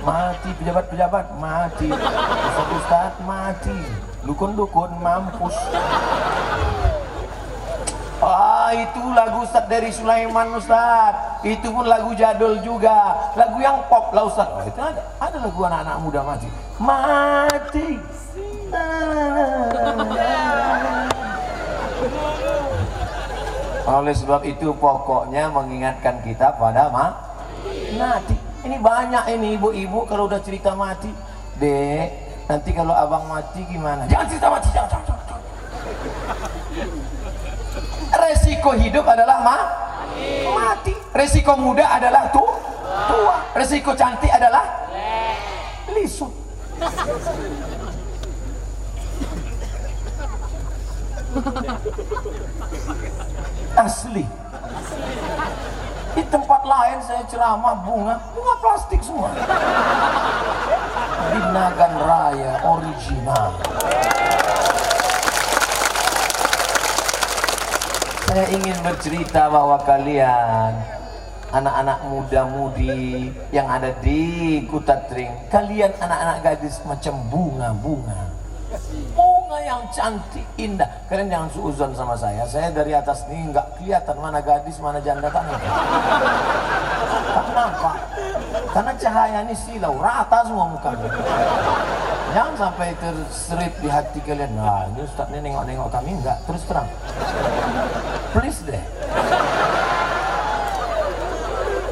mati pejabat-pejabat mati, ustaz-ustaz mati, dukun-dukun mampus. Itu lagu Ustaz dari Sulaiman Ustaz. Itu pun lagu jadul juga. Lagu yang pop lah Ustaz. Itu ada lagu anak-anak muda mati. Mati. Oleh sebab itu pokoknya mengingatkan kita pada mati. Ini banyak ini ibu-ibu kalau udah cerita mati. Dek, nanti kalau abang mati gimana? Jangan cerita mati, jangan. Resiko hidup adalah mati. Resiko muda adalah tua. Resiko cantik adalah lisut. Asli. Di tempat lain saya ceramah bunga plastik semua. Di Nagan Raya original. Saya ingin bercerita bahwa kalian anak-anak muda-mudi yang ada di Kuta Tring, kalian anak-anak gadis macam bunga yang cantik indah. Kalian jangan suuzon sama saya dari atas ini nggak kelihatan mana gadis mana janda, tak nampak. Kenapa? Karena cahaya ini silau rata semua mukanya. Jangan sampai terserip di hati kalian. Nah ini Ustaz ini nengok-nengok kami, enggak, terus terang. Please deh.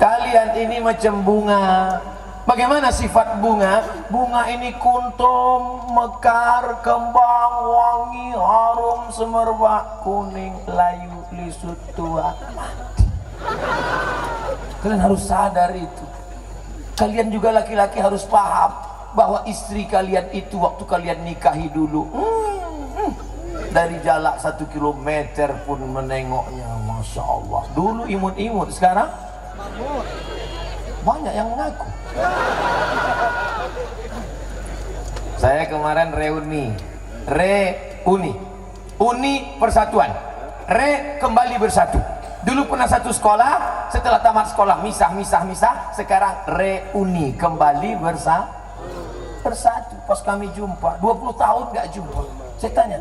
Kalian ini macam bunga Bagaimana sifat bunga? Bunga ini kuntum, mekar, kembang, wangi, harum, semerbak, kuning, layu, lisut, tua, mati. Kalian harus sadar itu. Kalian juga laki-laki harus paham bahwa istri kalian itu waktu kalian nikahi dulu, dari jarak 1 kilometer pun menengoknya, Masya Allah. Dulu imut-imut, sekarang banyak yang mengaku. Saya kemarin reuni persatuan, kembali bersatu. Dulu pernah satu sekolah, setelah tamat sekolah misah, sekarang reuni kembali bersatu. Pas kami jumpa 20 tahun gak jumpa, saya tanya,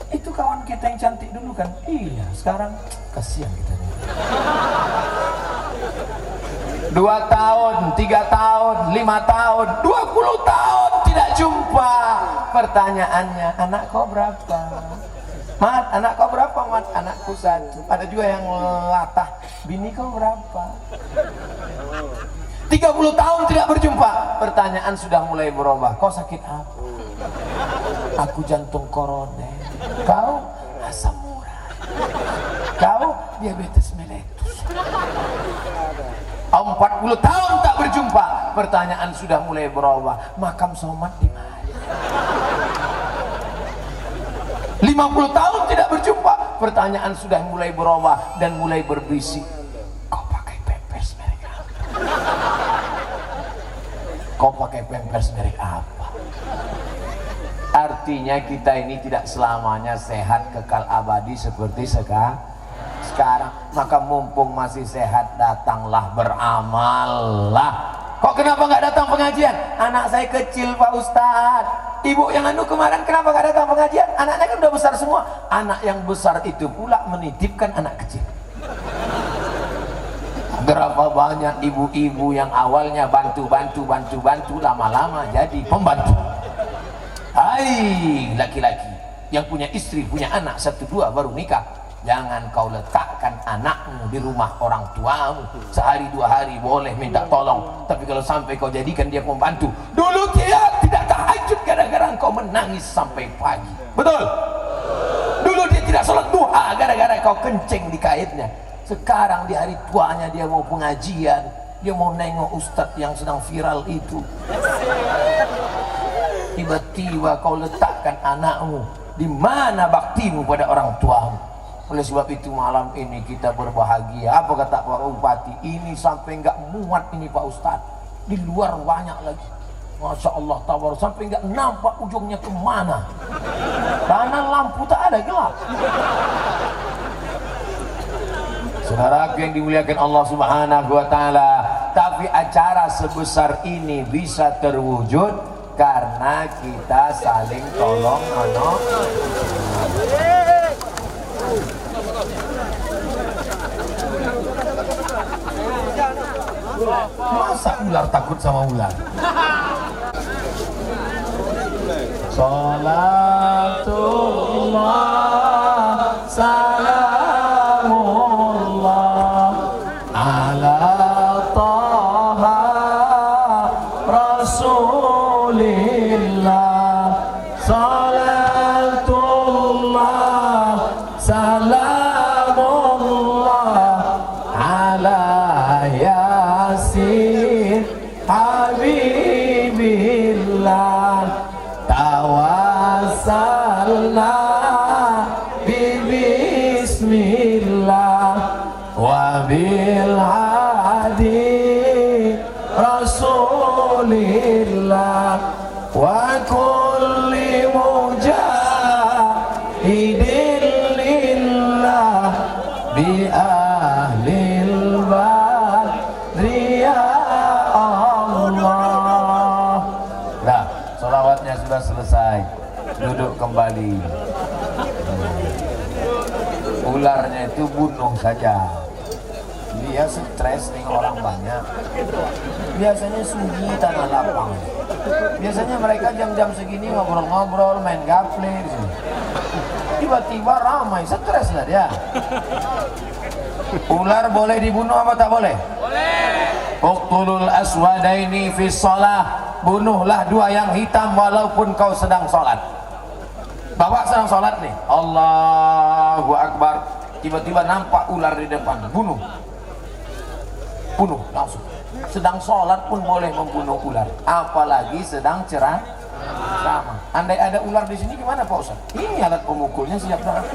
itu kawan kita yang cantik dulu kan? Iya, sekarang kasihan kita nih. 2 tahun, 3 tahun, 5 tahun, 20 tahun tidak jumpa. Pertanyaannya, anak kau berapa? Mat, anak kau berapa? Mat, anakku 1. Ada juga yang latah, bini kau berapa? 30 tahun tidak berjumpa. Pertanyaan sudah mulai berubah. Kau sakit apa? Aku jantung koroner. Kau asam urat. Kau diabetes mellitus. 40 tahun tak berjumpa. Pertanyaan sudah mulai berubah. Makam somat di mana? 50 tahun tidak berjumpa. Pertanyaan sudah mulai berubah dan mulai berbisik. Kau pakai pampers merek apa? Kau pakai pampers merek apa? Artinya kita ini tidak selamanya sehat kekal abadi seperti sekarang. Maka mumpung masih sehat, datanglah, beramallah. Kok kenapa nggak datang pengajian? Anak saya kecil Pak Ustadz. Ibu yang kemarin kenapa nggak datang pengajian? Anaknya kan udah besar semua. Anak yang besar itu pula menitipkan anak kecil. Berapa banyak ibu-ibu yang awalnya bantu, lama-lama jadi pembantu. Hai laki-laki yang punya istri, punya anak 1, 2 baru nikah, jangan kau letakkan anakmu di rumah orang tuamu. Sehari 2 hari boleh minta tolong, tapi kalau sampai kau jadikan dia pembantu, dulu dia tidak tahajud gara-gara kau menangis sampai pagi. Betul? Dulu dia tidak sholat duha gara-gara kau kencing di kaitnya. Sekarang di hari tuanya dia mau pengajian, dia mau nengok ustadz yang sedang viral itu. Tiba-tiba kau letakkan anakmu, di mana baktimu pada orang tuamu? Oleh sebab itu malam ini kita berbahagia. Apa kata Pak Bupati? Ini sampai nggak muat ini Pak Ustadz. Di luar banyak lagi. Masya Allah, tabar, sampai nggak nampak ujungnya kemana. Karena lampu tak ada, gelap. Saudara yang dimuliakan Allah Subhanahu wa Ta'ala, tapi acara sebesar ini bisa terwujud karena kita saling tolong menolong. Masa ular takut sama ular? Salatullah salamullah ala taha rasulillah. Salatullah salamullah ala yasin habibillah. Tawassalna bismillah wa bil hadi rasulillah wa kulli mujahidin lillah bi ahlil badri ya Allah. Nah, sholawatnya sudah selesai, duduk kembali. Ularnya itu bunuh saja. Dia stres dengan orang banyak. Biasanya sunyi tanah lapang. Biasanya mereka jam-jam segini ngobrol-ngobrol, main gaple di sini. Tiba-tiba ramai, stres lah dia. Ular boleh dibunuh apa tak boleh? Boleh. Uqtulul aswadaini fi shalah, bunuhlah dua yang hitam walaupun kau sedang sholat. Bapak sedang sholat nih, Allahu Akbar, tiba-tiba nampak ular di depan, bunuh langsung. Sedang sholat pun boleh membunuh ular, apalagi sedang ceramah. Andai ada ular di sini gimana Pak Ustaz? Ini alat pemukulnya siap dah.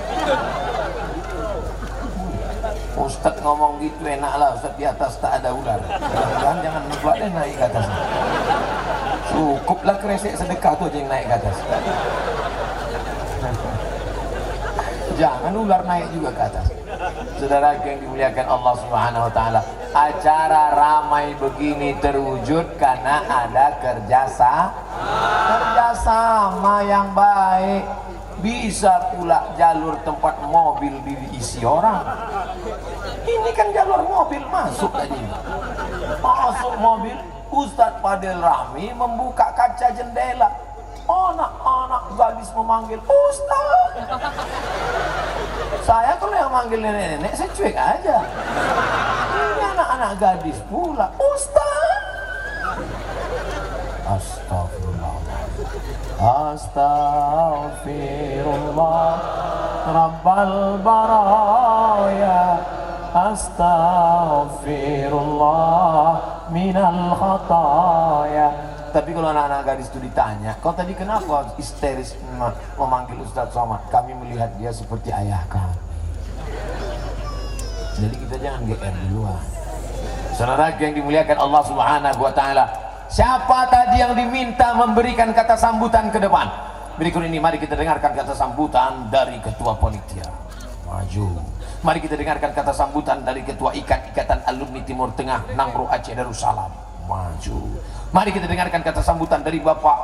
Ustaz ngomong gitu enak lah, Ustaz di atas tak ada ular. Jangan ngebuat dia naik ke atas. Cukuplah kresek sedekah tu aja yang naik ke atas. Jangan ular naik juga ke atas. Saudara yang dimuliakan Allah Subhanahu wa taala, acara ramai begini terwujud karena ada kerjasama yang baik. Bisa pula jalur tempat mobil diisi orang. Ini kan jalur mobil masuk tadi. Masuk mobil, Ustadz Fadil Rahmi membuka kaca jendela. Anak-anak gadis memanggil Ustadz. Saya kalau yang manggil nenek-nenek saya cuek aja. Ini anak-anak gadis pula Ustadz. Astaghfirullah Rabbal baraya, astaghfirullah minal khataya. Tapi kalau anak-anak gadis itu ditanya, kau tadi kenapa histeris memanggil Ustadz Somad? Kami melihat dia seperti ayah kami. Jadi kita jangan GR duluan. Saudara yang dimuliakan Allah Subhanahu wa taala, siapa tadi yang diminta memberikan kata sambutan ke depan? Berikut ini mari kita dengarkan kata sambutan dari Ketua Panitia. Maju. Mari kita dengarkan kata sambutan dari Ketua Ikatan Alumni Timur Tengah Nangro Aceh Darussalam. Maju. Mari kita dengarkan kata sambutan dari Bapak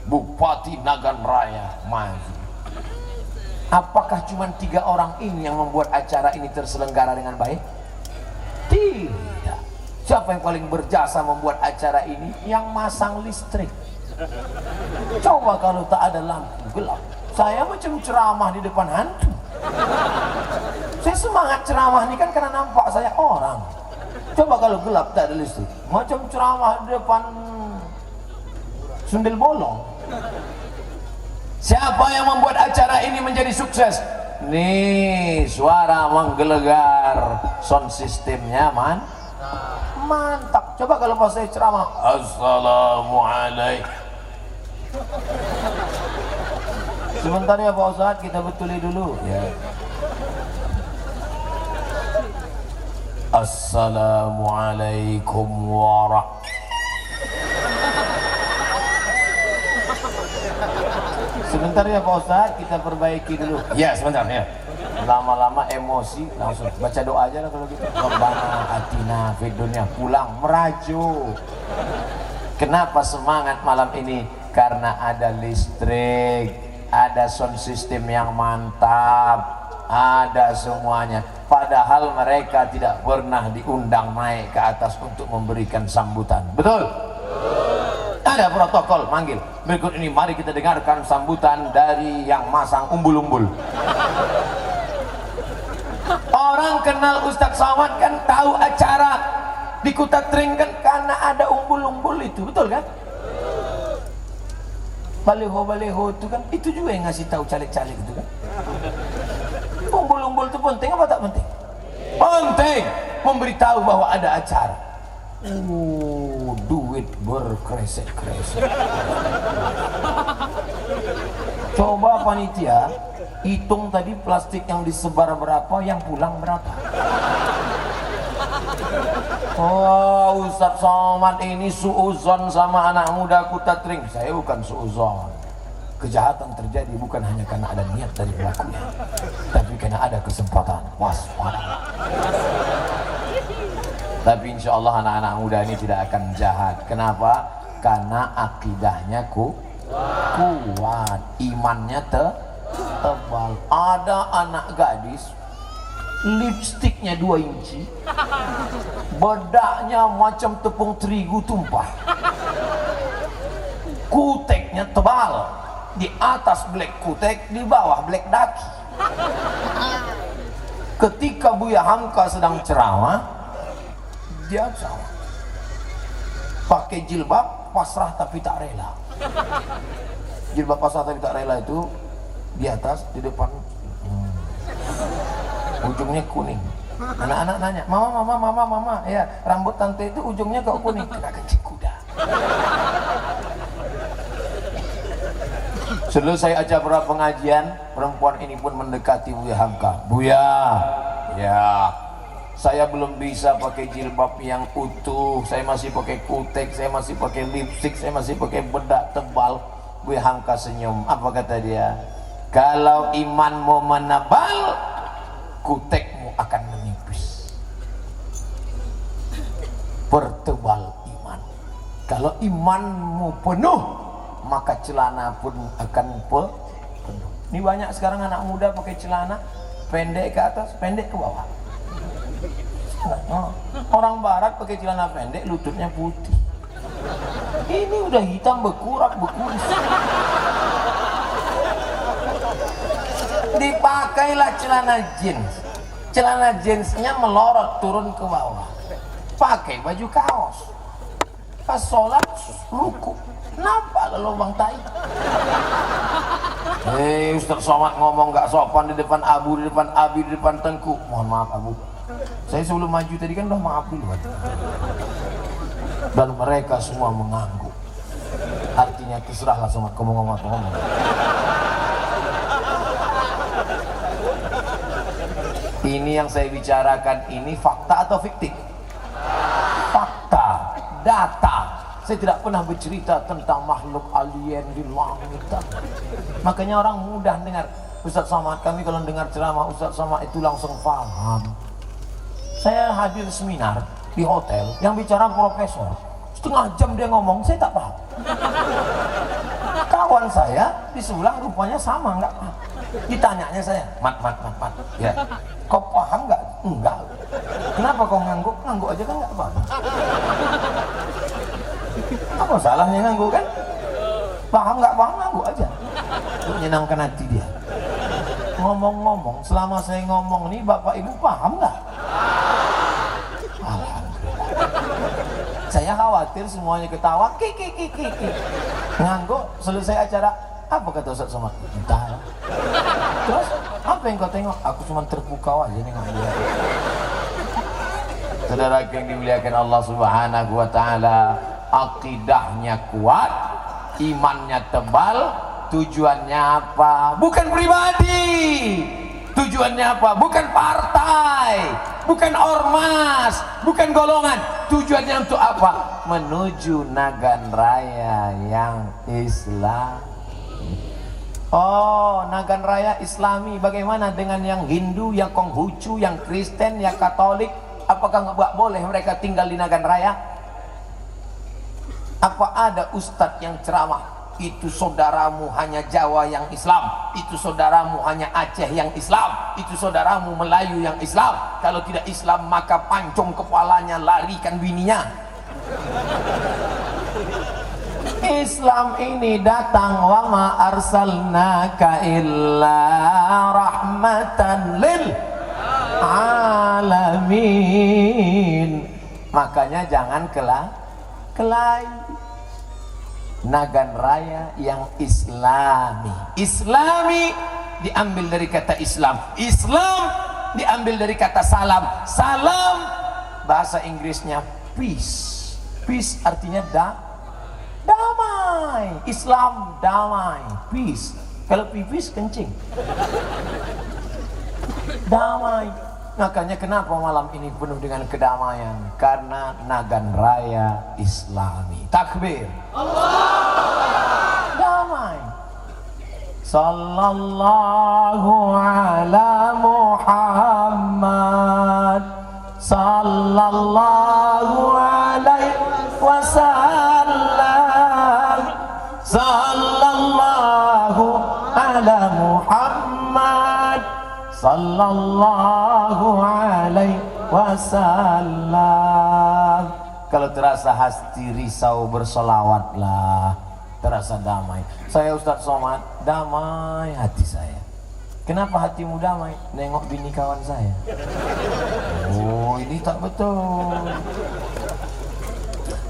Bupati Nagan Raya. Maju. Apakah cuma 3 orang ini yang membuat acara ini terselenggara dengan baik? Tidak. Siapa yang paling berjasa membuat acara ini? Yang masang listrik. Coba kalau tak ada lampu gelap, saya macam ceramah di depan hantu. Saya semangat ceramah ini kan karena nampak saya orang. Coba kalau gelap tak ada listrik, macam ceramah di depan sundel bolong. Siapa yang membuat acara ini menjadi sukses? Nih suara menggelegar, sound systemnya mantap. Coba kalau pas saya ceramah, Assalamualaikum. Sebentar ya Pak Ustadz, kita betuli dulu ya. Assalamualaikum warahmatullahi. Sebentar ya Pak Ustadz, kita perbaiki dulu. Ya sebentar ya. Lama-lama emosi, langsung baca doa aja lah kalau gitu. Rabbana atina fid dunya, pulang merajuk. Kenapa semangat malam ini? Karena ada listrik, ada sound system yang mantap, ada semuanya. Padahal mereka tidak pernah diundang naik ke atas untuk memberikan sambutan. Betul? Ada protokol manggil. Berikut ini mari kita dengarkan sambutan dari yang masang umbul-umbul. Orang kenal Ustadz Somad kan tahu acara di Kuta Tring kan karena ada umbul-umbul itu, betul kan? Baleho-baleho itu kan, itu juga yang ngasih tahu caleg-caleg itu kan. Umbul-umbul itu penting apa tak penting? Penting, memberitahu bahwa ada acara. Duit berkresek-kresek. Coba panitia hitung tadi plastik yang disebar berapa, yang pulang berapa. Oh, Ustadz Somad ini suuzon sama anak muda Kuta Tring. Saya bukan suuzon. Kejahatan terjadi bukan hanya karena ada niat dari pelakunya, tapi karena ada kesempatan. Waspada. Tapi insya Allah anak-anak muda ini tidak akan jahat. Kenapa? Karena akidahnya kuat, imannya tebal. Ada anak gadis lipstiknya 2 inci, bedaknya macam tepung terigu tumpah, kuteknya tebal, di atas black kutek, di bawah black daki. Ketika Buya Hamka sedang ceramah, biasa. Pakai jilbab pasrah tapi tak rela. Jilbab pasrah tapi tak rela itu di atas, di depan ujungnya kuning. Anak-anak nanya, mama, ya rambut tante itu ujungnya kok kuning? Kena kencing kuda. Selesai acara pengajian, perempuan ini pun mendekati Buya Hamka. Buya, ya saya belum bisa pakai jilbab yang utuh, saya masih pakai kutek, saya masih pakai lipstick, saya masih pakai bedak tebal. Buya Hamka senyum. Apa kata dia? Kalau imanmu menebal, kutekmu akan menipis. Pertebal iman. Kalau imanmu penuh, maka celana pun akan penuh. Ini banyak sekarang anak muda pakai celana pendek ke atas, pendek ke bawah. Orang barat pakai celana pendek, lututnya putih. Ini udah hitam bekurak bekuris. Dipakailah celana jeans. Celana jeansnya melorot turun ke bawah. Pakai baju kaos. Pas sholat ruku, nampak lubang tai. Ustaz Somad ngomong gak sopan di depan Abu, di depan Abi, di depan Tengku. Mohon maaf Abu. Saya sebelum maju tadi kan udah maaf dulu. Dan mereka semua mengangguk. Artinya terserahlah Somad kamu ngomong apa ngomong. Ini yang saya bicarakan ini fakta atau fiktif? Fakta, data. Saya tidak pernah bercerita tentang makhluk alien di langit. Makanya orang mudah dengar Ustaz Somad. Kami kalau dengar ceramah Ustaz Somad itu langsung paham. Saya hadir seminar di hotel yang bicara profesor. Setengah jam dia ngomong, saya tak paham. Kawan saya di sebelah rupanya sama, enggak paham. Ditanyanya saya, mat, ya, kau paham nggak? Enggak. Kenapa kau ngangguk? Ngangguk aja kan nggak paham. Apa salahnya ngangguk kan? Paham nggak paham ngangguk aja. Untuk menyenangkan hati dia. Ngomong-ngomong, selama saya ngomong nih, bapak ibu paham nggak? Alhamdulillah. Saya khawatir semuanya ketawa, kiki. Ngangguk, selesai acara. Apa kata Ustaz Somad? Entah. Terus apa yang kau tengok? Aku cuma terpukau aja nih ngomong. Saudara yang dimuliakan Allah Subhanahu wa taala, akidahnya kuat, imannya tebal, tujuannya apa? Bukan pribadi. Tujuannya apa? Bukan partai, bukan ormas, bukan golongan. Tujuannya untuk apa? Menuju Nagan Raya yang Islam. Oh, Nagan Raya Islami. Bagaimana dengan yang Hindu, yang Konghucu, yang Kristen, yang Katolik? Apakah nggak boleh mereka tinggal di Nagan Raya? Apa ada ustadz yang ceramah? Itu saudaramu hanya Jawa yang Islam, itu saudaramu hanya Aceh yang Islam, itu saudaramu Melayu yang Islam. Kalau tidak Islam maka pancung kepalanya, larikan bininya. Islam ini datang wa ma arsalnaka illa rahmatan lil alamin. Makanya jangan kelai. Nagan Raya yang Islami. Islami diambil dari kata Islam. Islam diambil dari kata salam. Salam bahasa Inggrisnya peace. Peace artinya damai. Islam damai, peace. Kalau pipis kencing. Damai. Makanya kenapa malam ini penuh dengan kedamaian? Karena Nagan Raya Islami. Takbir. Allah. Damai. Sallallahu ala Muhammad. Sallallahu alaihi wasallam. Sallallahu ala Muhammad. Sallallahu alaihi wasallam. Kalau terasa hati risau, bersolawatlah, terasa damai. Saya Ustaz Somad, damai hati saya. Kenapa hatimu damai? Nengok bini kawan saya. Oh, ini tak betul.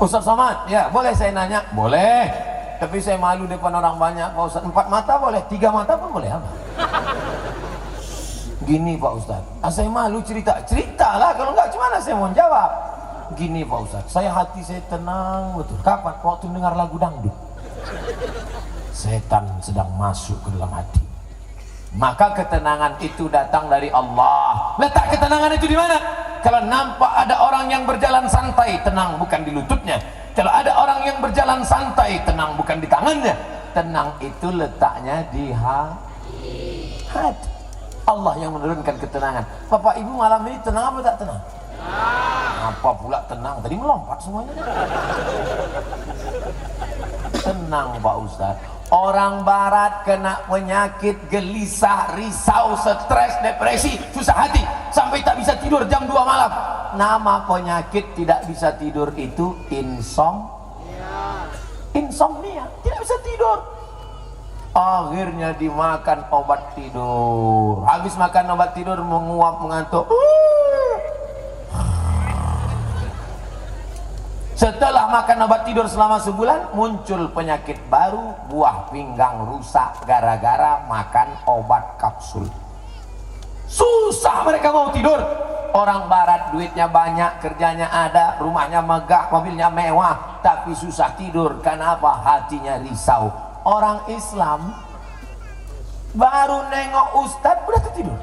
Ustaz Somad, ya boleh saya nanya? Boleh. Tapi saya malu depan orang banyak, Pak Ustaz. 4 mata boleh, 3 mata pun boleh apa? Gini Pak Ustaz, saya malu ceritalah, kalau enggak gimana saya mau jawab. Gini Pak Ustaz, hati saya tenang betul. Kapan? Waktu dengar lagu dangdut. Setan sedang masuk ke dalam hati. Maka ketenangan itu datang dari Allah. Letak ketenangan itu di mana? Kalau nampak ada orang yang berjalan santai, tenang bukan di lututnya. Kalau ada orang yang berjalan santai, tenang bukan di tangannya. Tenang itu letaknya di hati. Allah yang menurunkan ketenangan. Bapak Ibu malam ini tenang apa tak tenang? Apa pula tenang? Tadi melompat semuanya. Tenang Pak Ustaz. Orang barat kena penyakit gelisah, risau, stres, depresi, susah hati, sampai tak bisa tidur jam 2 malam. Nama penyakit tidak bisa tidur itu insomnia, tidak bisa tidur. Akhirnya dimakan obat tidur. Habis makan obat tidur menguap, mengantuk. Setelah makan obat tidur selama sebulan, muncul penyakit baru, buah pinggang rusak gara-gara makan obat kapsul. Susah mereka mau tidur. Orang barat duitnya banyak, kerjanya ada, rumahnya megah, mobilnya mewah, tapi susah tidur. Kenapa? Hatinya risau. Orang Islam baru nengok ustadz udah tertidur.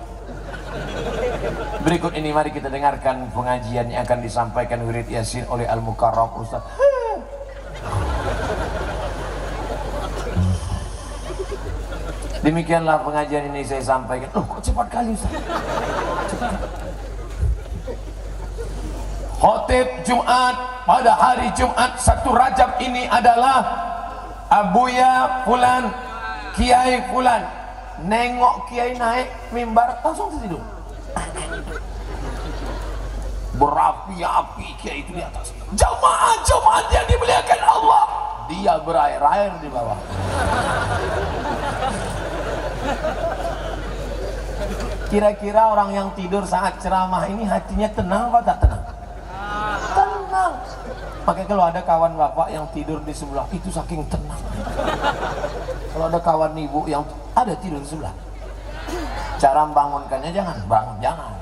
Berikut ini mari kita dengarkan pengajian yang akan disampaikan wirid Yasin oleh Al-Mukarram Ustaz. Demikianlah pengajian ini saya sampaikan. Loh, kok cepat kali Ustaz? Cepat. Khotib Jumat pada hari Jumat 1 Rajab ini adalah Abuya Fulan, Kiai Fulan. Nengok Kiai naik mimbar langsung tertidur. Berapi-api Kiai itu di atas. Jamaah yang dimuliakan Allah, dia berair-air di bawah. Kira-kira orang yang tidur saat ceramah ini hatinya tenang apa tak tenang? Tenang. Makanya kalau ada kawan bapak yang tidur di sebelah itu saking tenang. Kalau ada kawan ibu yang ada tidur di sebelah, cara membangunkannya jangan.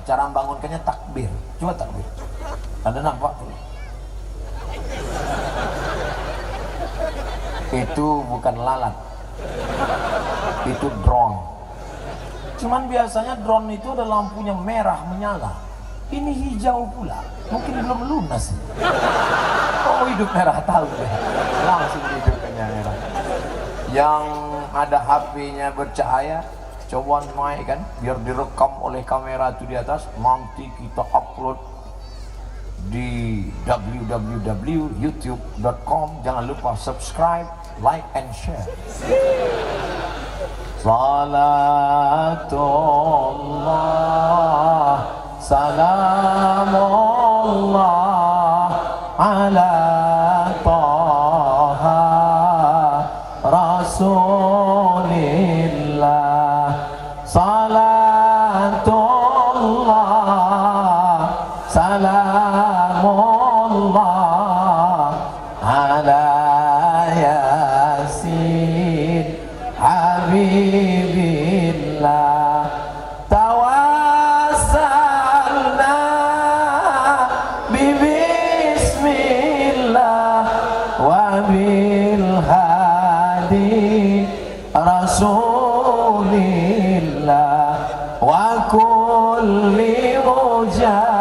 Cara membangunkannya takbir. Coba takbir. Ada nampak tuh? Itu bukan lalat. Itu drone. Cuman biasanya drone itu ada lampunya merah menyala. Ini hijau pula. Mungkin belum lunas. Oh, hidup merah tahu deh. Langsung hidupnya merah. Yang ada HP-nya bercahaya, coba naikkan biar direkam oleh kamera itu di atas. Nanti kita upload di www.youtube.com. Jangan lupa subscribe, like and share. Salatullah, salamullah ala Taha Rasulillah. Salatullah, salamullah ala Yasin Habibillah. Tawassalna bismillah wa bil hadi Rasulillah wa kulli mujahidin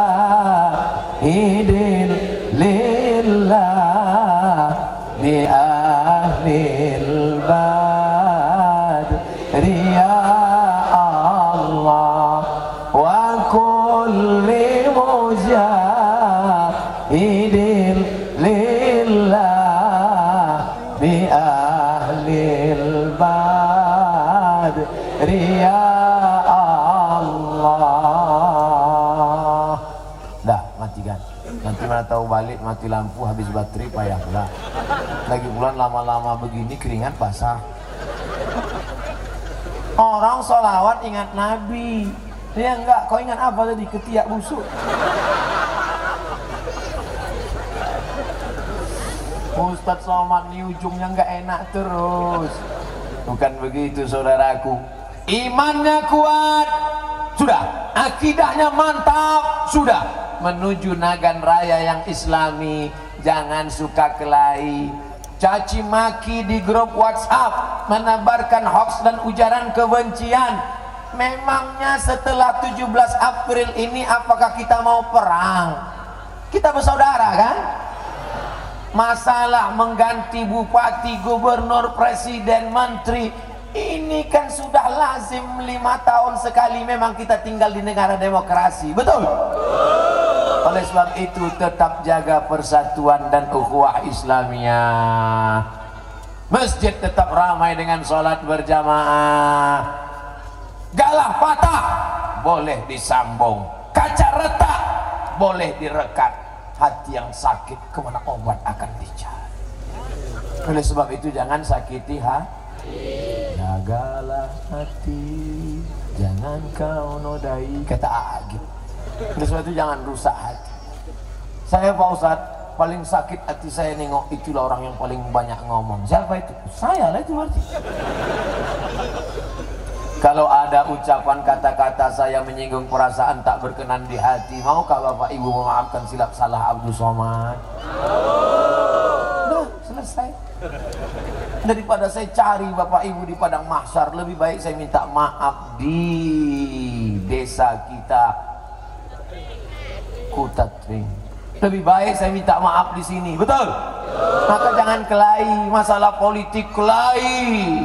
lillah bi ahlil badri ya Allah wa kulli mujahidin lillah bi ahlil badri ya Allah. Dah, matikan. Nanti mana tahu balik mati lampu, habis baterai, payah pula. Lagi bulan lama-lama begini keringat basah. Orang sholawat ingat Nabi. Ya enggak, kau ingat apa tadi? Ketiak busuk. Ustadz Somad ini ujungnya enggak enak terus. Bukan begitu saudaraku. Imannya kuat, sudah. Akidahnya mantap, sudah. Menuju Nagan Raya yang islami. Jangan suka kelahi, caci maki di grup WhatsApp, menebarkan hoax dan ujaran kebencian. Memangnya setelah 17 April ini apakah kita mau perang? Kita bersaudara kan? Masalah mengganti bupati, gubernur, presiden, menteri, ini kan sudah lazim 5 tahun sekali. Memang kita tinggal di negara demokrasi, betul? Oleh sebab itu tetap jaga persatuan dan ukhuwah Islamiyah. Masjid tetap ramai dengan sholat berjamaah. Galah patah boleh disambung, kaca retak boleh direkat. Hati yang sakit kemana obat akan dicari. Oleh sebab itu jangan sakiti hati. Jagalah hati, jangan kau nodai, kata Agib. Oleh sebab itu jangan rusak hati. Saya Pak Ustadz, paling sakit hati saya nengok itulah orang yang paling banyak ngomong. Siapa itu? Saya lah itu berarti. Kalau ada ucapan kata-kata saya menyinggung perasaan tak berkenan di hati, maukah Bapak Ibu memaafkan silap salah Abdul Somad? Udah selesai. Daripada saya cari Bapak Ibu di padang mahsyar, lebih baik saya minta maaf di desa kita Kutatring. Lebih baik saya minta maaf di sini, betul? Maka jangan kelahi, masalah politik kelahi.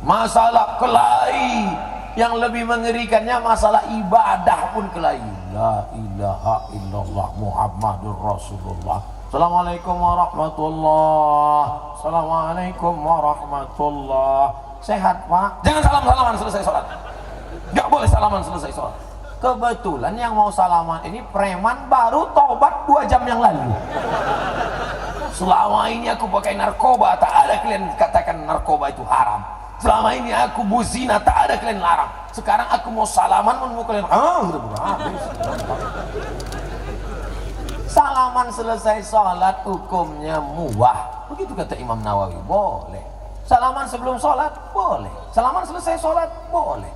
Masalah kelahi, yang lebih mengerikannya masalah ibadah pun kelahi. La ilaha illallah Muhammadur Rasulullah. Assalamualaikum warahmatullah. Assalamualaikum warahmatullah. Sehat Pak? Jangan salam-salaman selesai sholat. Gak boleh salaman selesai sholat. Kebetulan yang mau salaman ini preman baru tobat 2 jam yang lalu. Selama ini aku pakai narkoba, tak ada kalian katakan narkoba itu haram. Selama ini aku buzina, tak ada kalian larang. Sekarang aku mau salaman, mau kalian salaman selesai sholat hukumnya mubah. Begitu kata Imam Nawawi, boleh. Salaman sebelum sholat, boleh. Salaman selesai sholat, boleh.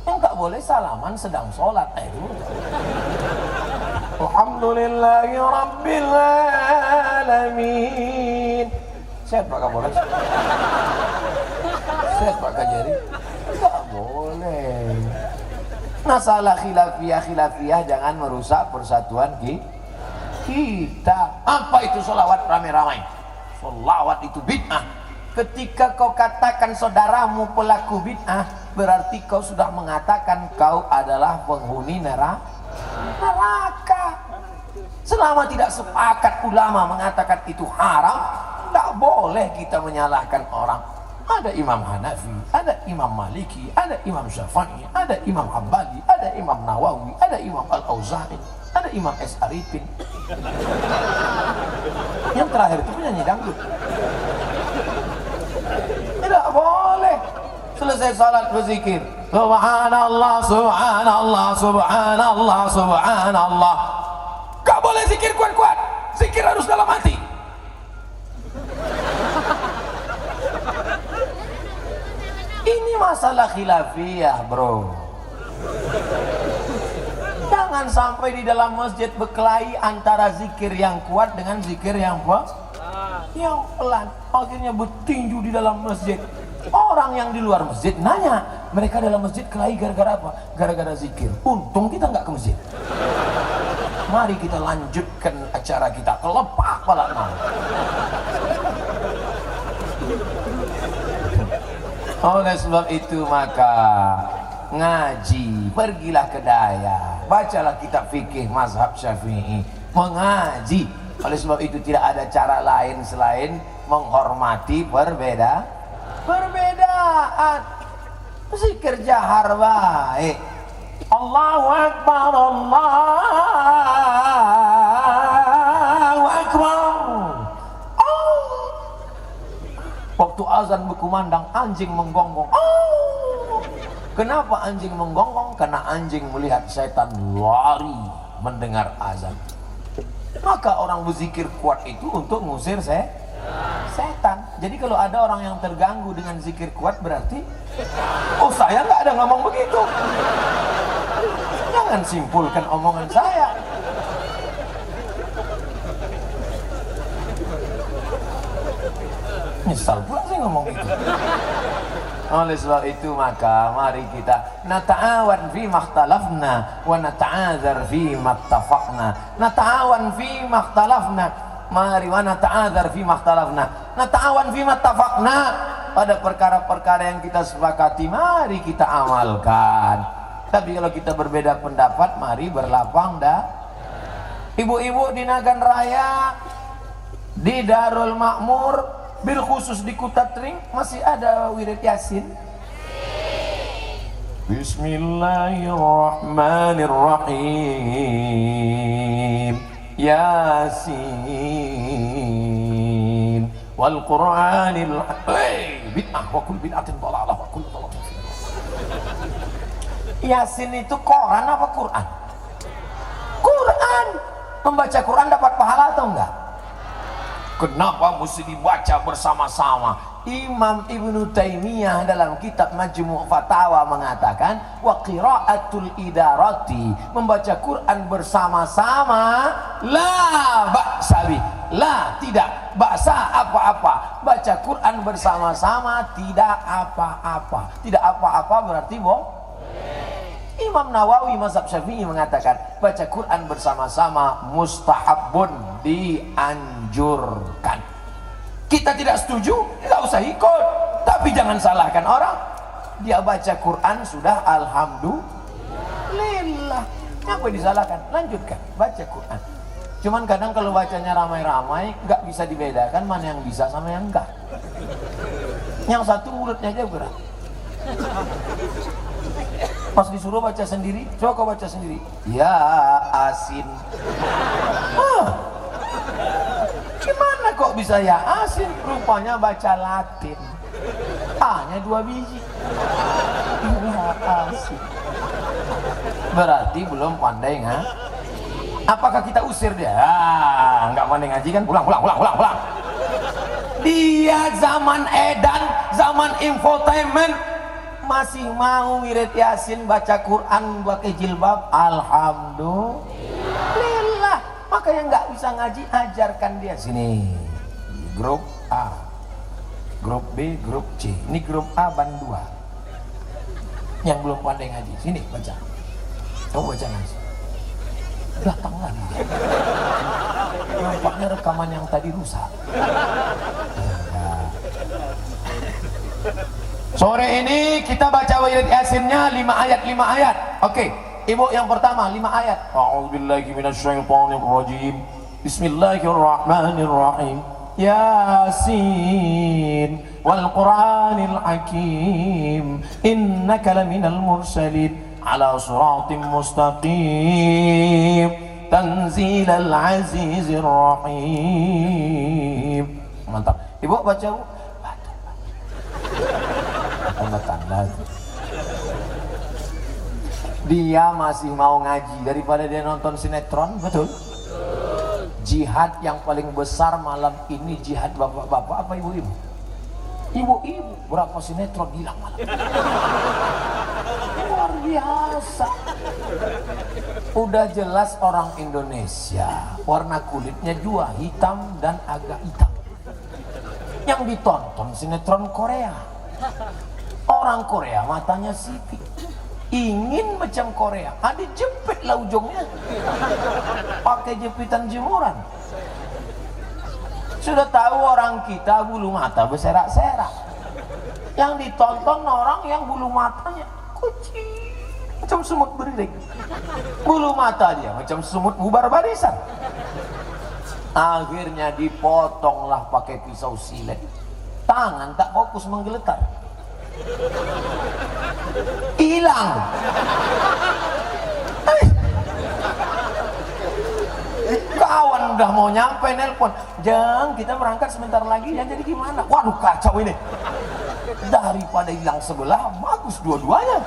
Yang tak boleh salaman sedang sholat. Alhamdulillahi Rabbil Alamin. Sehat Pak Kapolres? Sehat Pak Kajari? Enggak boleh. Masalah khilafiyah jangan merusak persatuan kita. Apa itu sholawat ramai-ramai? Sholawat itu bid'ah. Ketika kau katakan saudaramu pelaku bid'ah, berarti kau sudah mengatakan kau adalah penghuni neraka. Selama tidak sepakat ulama mengatakan itu haram, tak boleh kita menyalahkan orang. Ada Imam Hanafi, ada Imam Maliki, ada Imam Syafi'i, ada Imam Hambali, ada Imam Nawawi, ada Imam Al-Auza'i, ada Imam S. Arifin. Yang terakhir itu penyanyi dangdut. Tidak boleh. Selesai salat berzikir, Subhanallah, Subhanallah, Subhanallah, Subhanallah. Gak boleh zikir kuat-kuat. Zikir harus dalam hati. Ini masalah khilafiyah, bro. Jangan sampai di dalam masjid berkelahi antara zikir yang kuat dengan zikir yang pelan. Akhirnya bertinju di dalam masjid. Orang yang di luar masjid nanya, mereka dalam masjid kelahi gara-gara apa? Gara-gara zikir. Untung kita nggak ke masjid. Mari kita lanjutkan acara kita. Kelepak pala mau. Oleh sebab itu maka ngaji, pergilah ke Daya, bacalah kitab fikih mazhab Syafi'i, mengaji. Oleh sebab itu tidak ada cara lain selain menghormati perbedaan. Zikir jahar baik. Allahu Akbar, Allahu Akbar. Waktu azan berkumandang, anjing menggonggong. Kenapa anjing menggonggong? Karena anjing melihat setan lari mendengar azan. Maka orang berzikir kuat itu untuk ngusir setan. Jadi kalau ada orang yang terganggu dengan zikir kuat, berarti oh, saya nggak ada ngomong begitu. Jangan simpulkan omongan saya. Nyesal pula saya ngomong gitu. Oleh sebab itu maka mari kita nata'awan fi makhtalafna wa nata'adzar fi mattafaqna. Nata'awan fi makhtalafna, mari wa nata'adzar fi makhtalafna. Nata'awan fi mattafaqna, pada perkara-perkara yang kita sepakati mari kita amalkan. Tapi kalau kita berbeda pendapat, mari berlapang dah. Ibu-ibu di Nagan Raya, di Darul Makmur, bil khusus di Kutatring masih ada wirid Yasin. Bismillahirrahmanirrahim. Yasin wal Qur'anil bid'ah wa kullu bid'atin dhalalah wa kullu dhalalatin. Yasin itu Quran apa Quran? Quran. Membaca Quran dapat pahala atau enggak? Kenapa mesti dibaca bersama-sama? Imam Ibnu Taimiyah dalam kitab Majmu' Fatawa mengatakan wa qira'atul idarati, membaca Quran bersama-sama la ba'sa bih, la tidak ba'sa apa-apa. Baca Quran bersama-sama tidak apa-apa. Tidak apa-apa berarti bohong. Imam Nawawi mazhab Syafi'i mengatakan baca Quran bersama-sama mustahabun, dianjurkan. Kita tidak setuju, nggak usah ikut, tapi jangan salahkan orang. Dia baca Quran sudah alhamdulillah. Apa disalahkan? Lanjutkan baca Quran. Cuman kadang kalau bacanya ramai-ramai nggak bisa dibedakan mana yang bisa sama yang enggak. Yang satu mulutnya aja berat. Pas disuruh baca sendiri, coba kau baca sendiri. Ya asin. Gimana kok bisa ya asin? Rupanya baca Latin. A-nya 2 biji. Ya asin. Berarti belum pandai, ha? Apakah kita usir dia? Nggak pandai ngaji kan? Pulang. Dia zaman edan, zaman infotainment, masih mau wirid Yasin, baca Quran, pakai jilbab. Alhamdulillah. Maka yang nggak bisa ngaji, ajarkan dia. Sini grup A, grup B, grup C. Ini grup A ban 2 yang belum pandai ngaji. Sini baca, coba baca ngaji. Datang lagi. Nampaknya rekaman yang tadi rusak. Sore ini kita baca wirid Yasinnya 5 ayat. Oke, ibu yang pertama 5 ayat. A'udzubillahi minasyaitonirrajim. Bismillahirrahmanirrahim. Yasin wal Qur'anil hakim. Innaka laminal mursalin ala siratim mustaqim. Tanzilal azizir rahim. Mantap. Ibu baca, Bu. Tanda-tanda. Dia masih mau ngaji daripada dia nonton sinetron, betul? Jihad yang paling besar malam ini jihad bapak-bapak apa ibu-ibu? Ibu-ibu, berapa sinetron hilang malam? Luar biasa. Udah jelas orang Indonesia, warna kulitnya 2, hitam dan agak hitam. Yang ditonton sinetron Korea. Orang Korea matanya sipit, ingin macam Korea, ada jepit lah ujungnya, pakai jepitan jemuran. Sudah tahu orang kita bulu mata berserak-serak, yang ditonton orang yang bulu matanya kecil macam semut beriring, bulu mata dia macam semut bubar barisan. Akhirnya dipotonglah pakai pisau silet, tangan tak fokus menggeletar, hilang. Kawan udah mau nyampe nelpon, Jeng kita berangkat sebentar lagi ya, jadi gimana? Waduh kacau ini. Daripada hilang sebelah, bagus dua-duanya.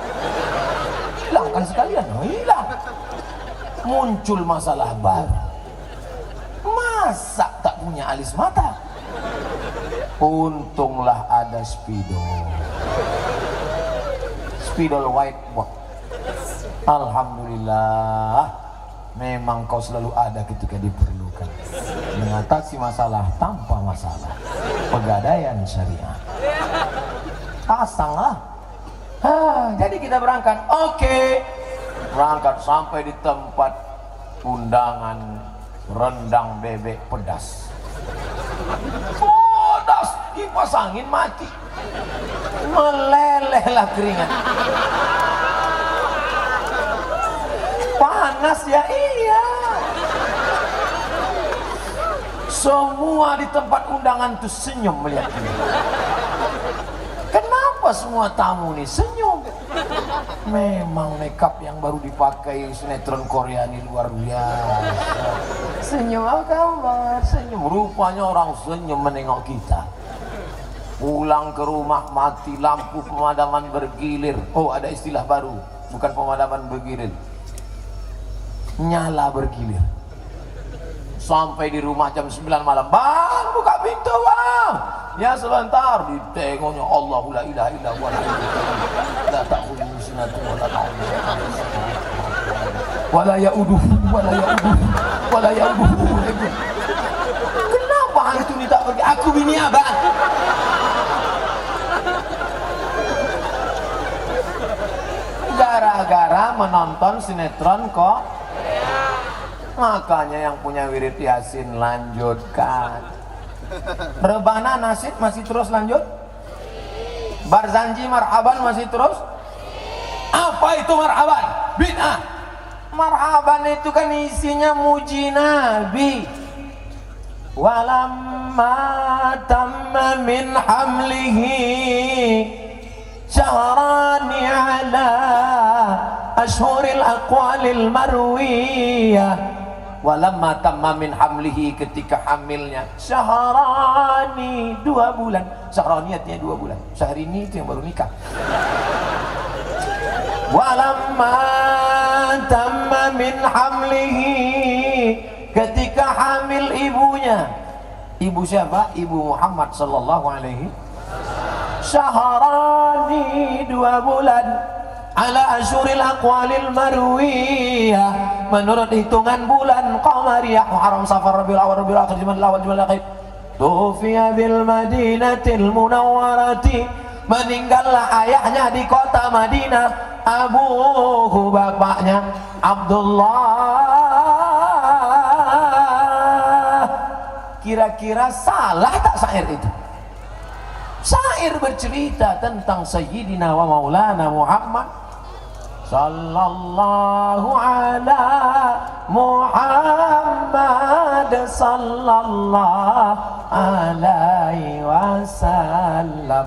Hilangkan sekalian, hilang. Muncul masalah baru. Masa tak punya alis mata? Untunglah ada spidol whiteboard. Alhamdulillah, memang kau selalu ada ketika diperlukan, mengatasi masalah tanpa masalah. Pegadaian syariah. Pasanglah. Jadi kita berangkat. Oke. Berangkat sampai di tempat undangan rendang bebek pedas. Pedas, kipas angin mati. Melelehlah keringat. Panas ya, iya. Semua di tempat undangan tuh senyum melihat ini. Kenapa semua tamu nih senyum? Memang makeup yang baru dipakai sinetron Korea ini luar biasa. Senyum, apa kabar? Senyum. Rupanya orang senyum menengok kita. Pulang ke rumah mati lampu pemadaman bergilir. Oh, ada istilah baru, bukan pemadaman bergilir, nyala bergilir. Sampai di rumah jam 9 malam. Bang, buka pintu bang. Ya sebentar. Ditengoknya, Allahu la ilaha illa huwa la ta'khudhuhu sinatun wa la nawm wa la ya'uduhu wa la ya'uduhu. Kenapa hantu ini tak pergi? Aku bini abang. Gara-gara menonton sinetron kok. Makanya yang punya wirid Yasin lanjutkan. Rebana nasid masih terus lanjut. Barzanji marhaban masih terus. Apa itu marhaban? Bid'ah. Marhaban itu kan isinya muji Nabi. Walamma tamma min hamlihi syahrani ala ashhuril aqwalil marwiyah. Walamma tamma min hamlihi, ketika hamilnya syahrani 2 bulan. Syahrani artinya 2 bulan. Syahrini itu yang baru nikah. Walamma tamma min hamlihi, ketika hamil ibunya. Ibu siapa? Ibu Muhammad sallallahu alaihi. Syahrani 2 bulan. Ala asyuril aqwalil marwiyah, menurut hitungan bulan qamariyah, Muharram, Safar, Rabiul Awal, Rabiul Akhir, Jumadil Awal, Jumadil Akhir. Tufiya bil Madinatil Munawwarati, meninggallah ayahnya di kota Madinah. Abuhu, bapaknya Abdullah. Kira-kira salah tak syair itu? Syair bercerita tentang Sayyidina wa Maulana Muhammad sallallahu ala Muhammad sallallahu alaihi wasallam.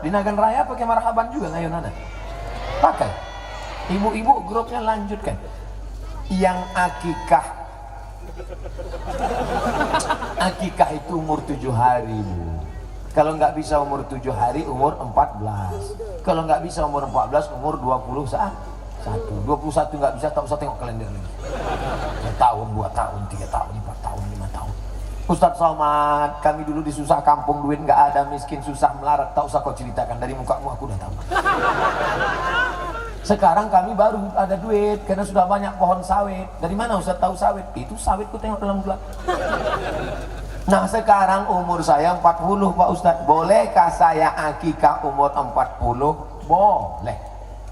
Di Nagan Raya pakai marhaban juga ngayunana. Pakai. Ibu-ibu grupnya lanjutkan. Yang akikah itu umur 7 hari, Bu. Kalau nggak bisa umur 7 hari, umur 14. Kalau nggak bisa umur 14, umur 21. 21 nggak bisa, tak usah tengok kalender lagi. 1 tahun, 2 tahun, 3 tahun, 4 tahun, 5 tahun. Ustadz Somad, kami dulu di susah kampung, duit nggak ada, miskin, susah, melarat. Tak usah kau ceritakan, dari mukamu aku udah tahu. Sekarang kami baru ada duit karena sudah banyak pohon sawit. Dari mana Ustadz tahu sawit? Itu sawit ku tengok dalam gelap. Nah sekarang umur saya 40 Pak Ustadz. Bolehkah saya akikah umur 40? Boleh.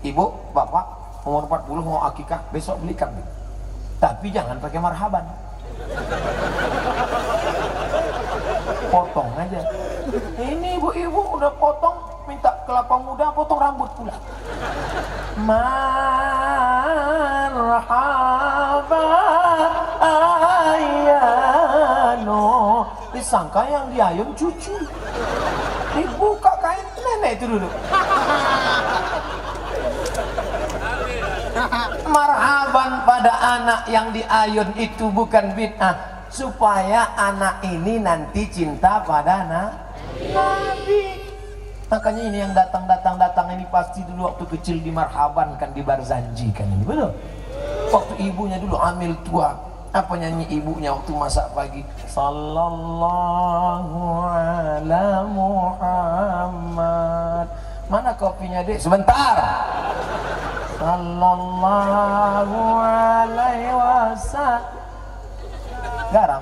Ibu, bapak umur 40 mau akikah, besok beli kambing. Tapi jangan pakai marhaban. Potong aja. Ini ibu-ibu udah potong, minta kelapa muda, potong rambut pula. Marhaba ayano, disangka yang diayun cucu. Dibuka kain nenek itu dulu. Marhaban pada anak yang diayun itu bukan bid'ah, supaya anak ini nanti cinta pada Nabi. Nabi. Makanya ini yang datang ini pasti dulu waktu kecil dimarhabankan, dibarzanjikan ini, betul? Waktu ibunya dulu hamil tua, apa nyanyi ibunya waktu masak pagi? Sallallahu ala Muhammad. Mana kopinya, Dek? Sebentar. Sallallahu alaihi wasallam. Garam.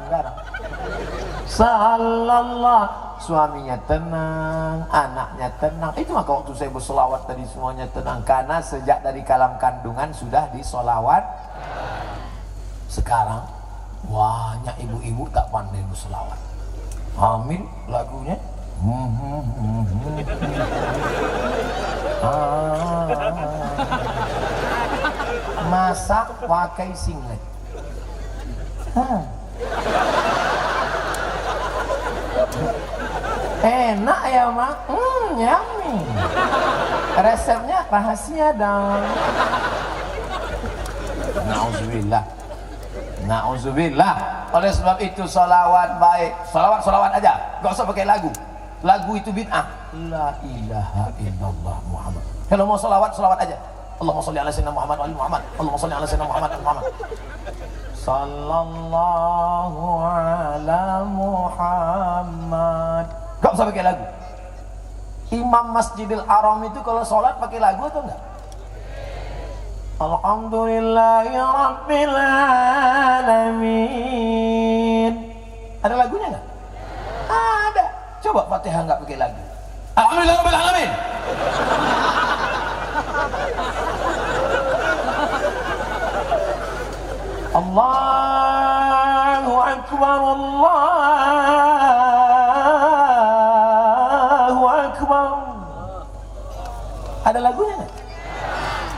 Sallallahu. Suaminya tenang, anaknya tenang. Itu maka waktu saya bersolawat tadi semuanya tenang, karena sejak dari kalam kandungan sudah disolawat. Sekarang banyak ibu-ibu tak pandai bersolawat. Hamil lagunya. Masak pakai singlet. Enak ya mak, yummy. Resepnya rahasia dong. Nauzubillah. Oleh sebab itu salawat baik, salawat aja, gak usah pakai lagu. Lagu itu bid'ah. La ilaha illallah Muhammad. Kalau mau salawat aja. Allahumma sholli ala sayyidina Muhammad wa ali Muhammad. Allahumma sholli ala sayyidina Muhammad wa ali Muhammad. Sallallahu ala Muhammad. Gak usah pakai lagu. Imam Masjidil Haram itu kalau sholat pakai lagu atau enggak? Alhamdulillahi Rabbil Alamin. Ada lagunya enggak? Ada. Coba Fatihah enggak pakai lagu. Alhamdulillah Rabbil Alamin. Allahu Akbar, Allahu Akbar. Ada lagunya nggak?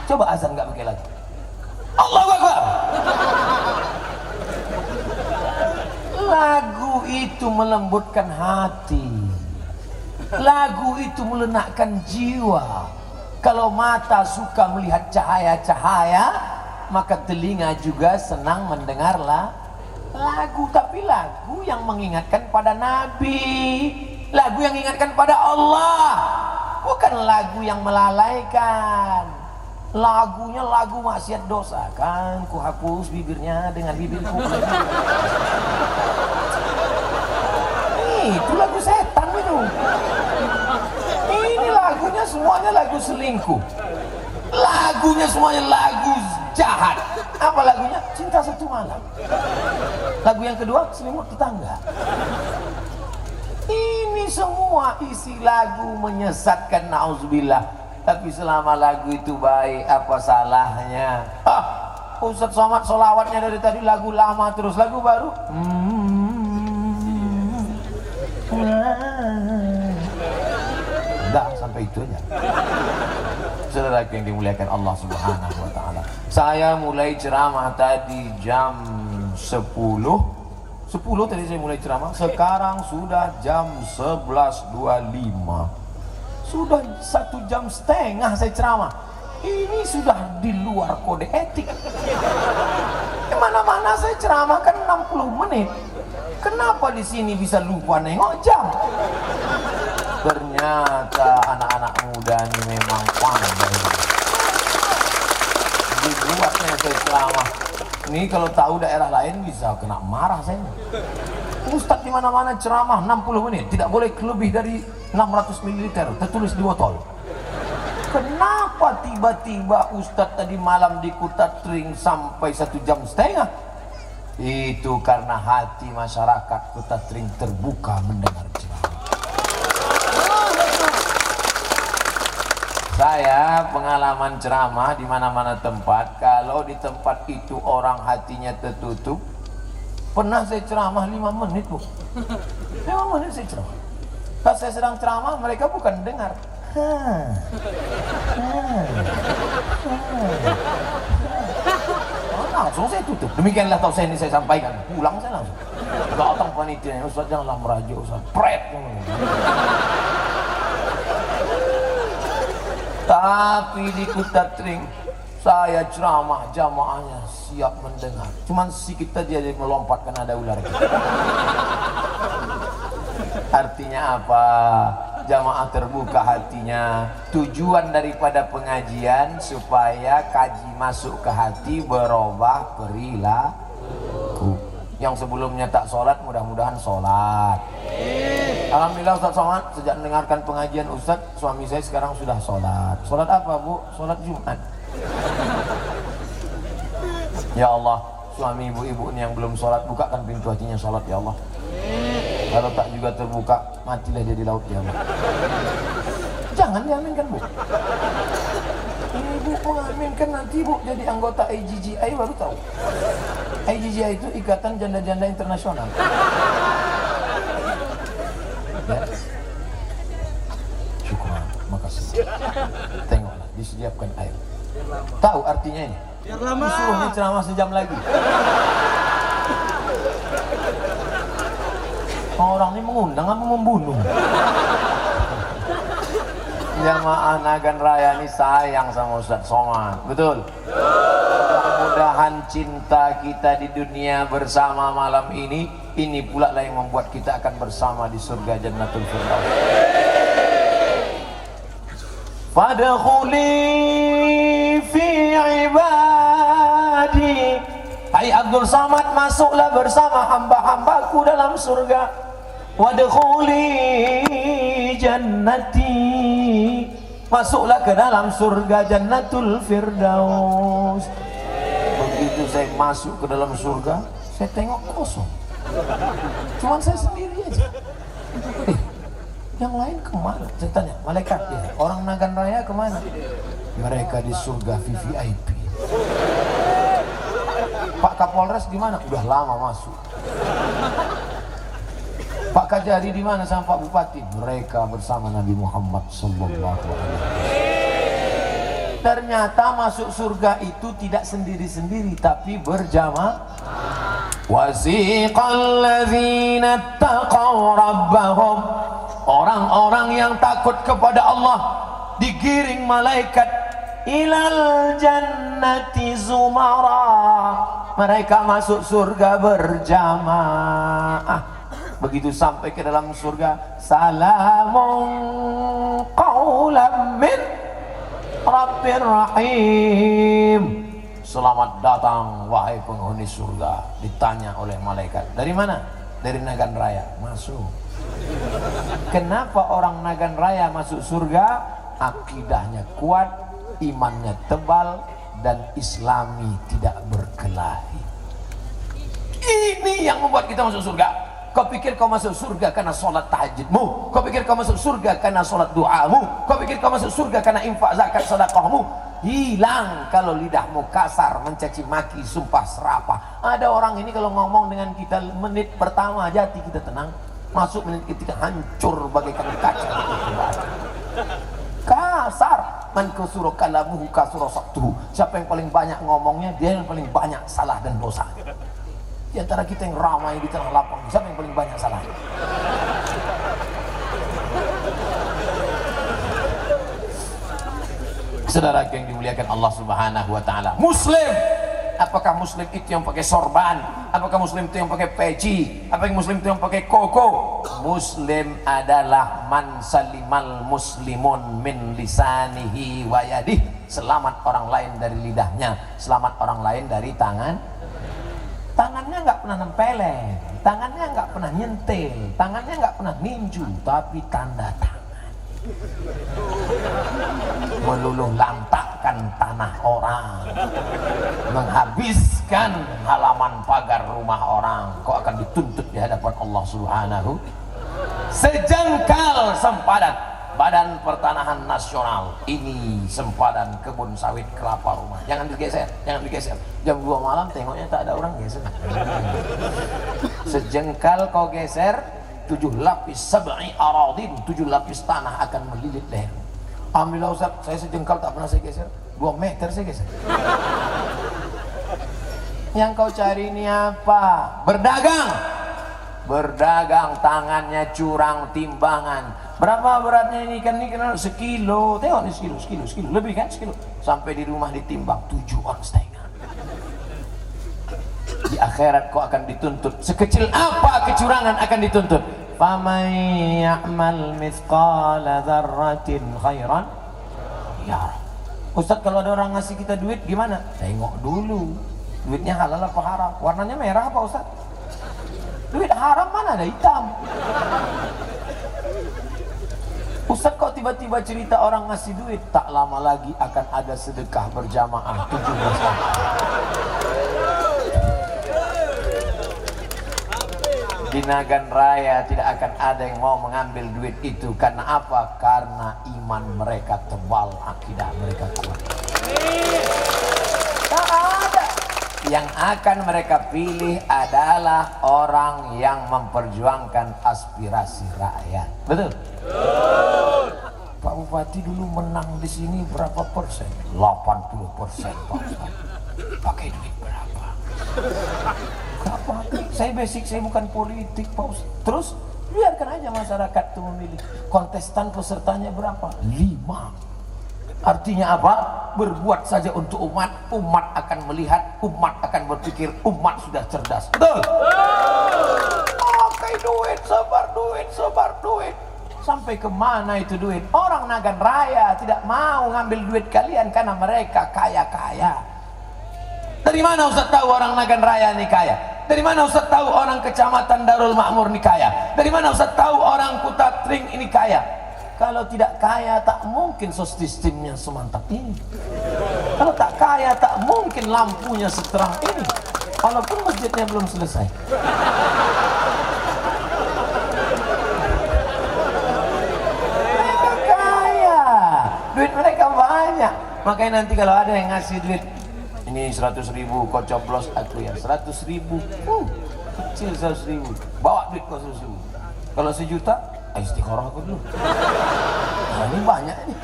Coba azan nggak pakai lagu. Allahu Akbar. Lagu itu melembutkan hati. Lagu itu melenakkan jiwa. Kalau mata suka melihat cahaya-cahaya, maka telinga juga senang mendengar lagu. Tapi lagu yang mengingatkan pada Nabi, lagu yang mengingatkan pada Allah, bukan lagu yang melalaikan. Lagunya lagu maksiat dosa, kan ku hapus bibirnya dengan bibirku. Itu lagu setan itu. Ini lagunya semuanya lagu selingkuh. Lagunya semuanya lagu jahat. Apa lagunya? Cinta Satu Malam. Lagu yang kedua, Selimut Tetangga. Ini semua isi lagu menyesatkan, na'udzubillah. Tapi selama lagu itu baik, apa salahnya? Ustadz Somad solawatnya dari tadi lagu lama terus, lagu baru. Enggak, sampai itu aja. Saudara yang dimuliakan Allah Subhanahu wa taala. Saya mulai ceramah tadi jam 10 tadi saya mulai ceramah. Sekarang sudah jam 11.25. Sudah 1,5 jam saya ceramah. Ini sudah di luar kode etik. Kemana-mana saya ceramah kan 60 menit. Kenapa di sini bisa lupa nengok jam? Ternyata anak-anak muda ini memang pandai. Dibuatnya saya ceramah. Ini kalau tahu daerah lain bisa kena marah saya. Ustadz di mana-mana ceramah 60 menit, tidak boleh lebih dari 600 ml, tertulis di botol. Kenapa tiba-tiba Ustadz tadi malam di Kutatring sampai 1,5 jam? Itu karena hati masyarakat Kutatring terbuka mendengar ceramah. Saya pengalaman ceramah di mana-mana tempat. Kalau di tempat itu orang hatinya tertutup, pernah saya ceramah 5 menit bu. 5 menit saya ceramah. Pas saya sedang ceramah, mereka bukan dengar. Langsung saya tutup. Demikianlah tausiah ini saya sampaikan. Pulang saya langsung. Datang panitia, Ustaz janganlah merajuk, Ustaz. Pret. Tapi di Kutatring saya ceramah, jamaahnya siap mendengar. Cuman si kita dia melompat karena ada ular. Artinya apa? Jamaah terbuka hatinya. Tujuan daripada pengajian supaya kaji masuk ke hati, berubah perilaku. Yang sebelumnya tak sholat, mudah-mudahan sholat. Alhamdulillah Ustaz Somad, sejak mendengarkan pengajian Ustaz, suami saya sekarang sudah sholat. Sholat apa Bu? Sholat Jumat. Ya Allah, suami ibu-ibu ini yang belum sholat, bukakan pintu hatinya sholat ya Allah. Kalau tak juga terbuka, matilah dia di laut ya Allah. Jangan diaminkan Bu. Ibu mengaminkan nanti Bu jadi anggota IGGI baru tahu. IGGI itu Ikatan Janda-Janda Internasional. Ya. Syukur, makasih. Tengoklah, disediakan air. Tahu artinya ini? Disuruhnya ceramah sejam lagi. Orang ini mengundang apa membunuh? Jamaah Nagan Raya ini sayang sama Ustaz Somad, betul? Mudah-mudahan cinta kita di dunia bersama malam ini pula lah yang membuat kita akan bersama di surga Jannatul Firdaus. Fadkhuli fi ibadi. Hai Abdul Samad, masuklah bersama hamba-hambaku dalam surga. Wadkhuli jannati, masuklah ke dalam surga Jannatul Firdaus. Begitu saya masuk ke dalam surga, saya tengok kosong. Cuman saya sendiri aja. Yang lain kemana? Saya tanya, malaikat ya, orang Nagan Raya kemana? Mereka di surga VVIP. Pak Kapolres di mana? Udah lama masuk. Pak Kajari di mana sama Pak Bupati? Mereka bersama Nabi Muhammad sallallahu alaihi wasallam. Ternyata masuk surga itu tidak sendiri-sendiri tapi berjamaah. Wasiqal ladzina taqaw rabbahum, orang-orang yang takut kepada Allah digiring malaikat ilal jannati zumara, mereka masuk surga berjamaah. Begitu sampai ke dalam surga, salamun qaulam min rabbir rahim, selamat datang wahai penghuni surga. Ditanya oleh malaikat, dari mana? Dari Nagan Raya. Masuk. Kenapa orang Nagan Raya masuk surga? Akidahnya kuat, imannya tebal, dan islami tidak berkelahi. Ini yang membuat kita masuk surga. Kau pikir kau masuk surga karena sholat tahajudmu? Kau pikir kau masuk surga karena sholat doamu? Kau pikir kau masuk surga karena infak zakat sedekahmu? Hilang kalau lidahmu kasar, mencaci maki, sumpah serapah. Ada orang ini kalau ngomong dengan kita menit pertama aja hati kita tenang, masuk menit ketiga hancur bagaikan kaca. Kasar. Man kasura kalamuhu kasura sabtuhu. Siapa yang paling banyak ngomongnya, dia yang paling banyak salah dan dosa. Di antara kita yang ramai di tengah lapang, siapa yang paling banyak salah? Saudara yang dimuliakan Allah Subhanahu wa taala. Muslim, apakah muslim itu yang pakai sorban? Apakah muslim itu yang pakai peci? Apakah muslim itu yang pakai koko? Muslim adalah man salimal muslimun min lisanihi wa yadihi. Selamat orang lain dari lidahnya, selamat orang lain dari tangan. Tangannya nggak pernah nempeleng, tangannya nggak pernah nyentil, tangannya nggak pernah ninju, tapi tanda tangan. Meluluh lantakkan tanah orang, menghabiskan halaman pagar rumah orang. Kau akan dituntut di hadapan Allah Subhanahu. Sejengkal sempadan Badan Pertanahan Nasional ini sempadan kebun sawit kelapa rumah. Jangan digeser, jangan digeser. Jam 2 malam tengoknya tak ada orang geser. Sejengkal kau geser, 7 lapis sab'i aradin, 7 lapis tanah akan melilit leher. Alhamdulillah Ustaz, saya sejengkal tak pernah saya geser. 2 meter saya geser. Yang kau cari ini apa? Berdagang. Berdagang, tangannya curang timbangan. Berapa beratnya ini ikan ini? Sekilo. Tengok nih, sekilo. Lebih kan sekilo. Sampai di rumah ditimbang 7,5 ons. Di akhirat kau akan dituntut. Sekecil apa kecurangan akan dituntut? faman ya'mal mithqala dzarratin khairan yarah. Ustaz, kalau ada orang ngasih kita duit gimana? Tengok dulu duitnya halal apa haram. Warnanya merah apa Ustaz? Duit haram mana ada hitam. Ustaz, kok tiba-tiba cerita orang ngasih duit? Tak lama lagi akan ada sedekah berjamaah 17 orang. Di Nagan Raya tidak akan ada yang mau mengambil duit itu. Karena apa? Karena iman mereka tebal, akidah mereka kuat. Tak ada. Yang akan mereka pilih adalah orang yang memperjuangkan aspirasi rakyat. Betul? Pak Bupati dulu menang di sini berapa persen? 80% Pak Ustaz. Pakai duit berapa? Gak pakai. Saya basic, saya bukan politik Pak Ustaz. Terus biarkan aja masyarakat itu memilih. Kontestan pesertanya berapa? 5. Artinya apa? Berbuat saja untuk umat, umat akan melihat, umat akan berpikir, umat sudah cerdas. Betul? Pakai duit, sebar duit, sebar duit. Sampai kemana itu duit? Orang Nagan Raya tidak mau ngambil duit kalian karena mereka kaya-kaya. Dari mana Ustaz tahu orang Nagan Raya ini kaya? Dari mana Ustaz tahu orang Kecamatan Darul Makmur ini kaya? Dari mana Ustaz tahu orang Kutatring ini kaya? Kalau tidak kaya tak mungkin sosistemnya semantap ini. Kalau tak kaya tak mungkin lampunya seterang ini. Walaupun masjidnya belum selesai. Mereka kaya, duit mereka banyak. Makanya nanti kalau ada yang ngasih duit, ini 100.000 kau coblos aku ya 100.000, kecil 100.000, bawa duit kau 100.000. Kalau 1 juta, istikharah aku dulu. Nah, ini banyak nih.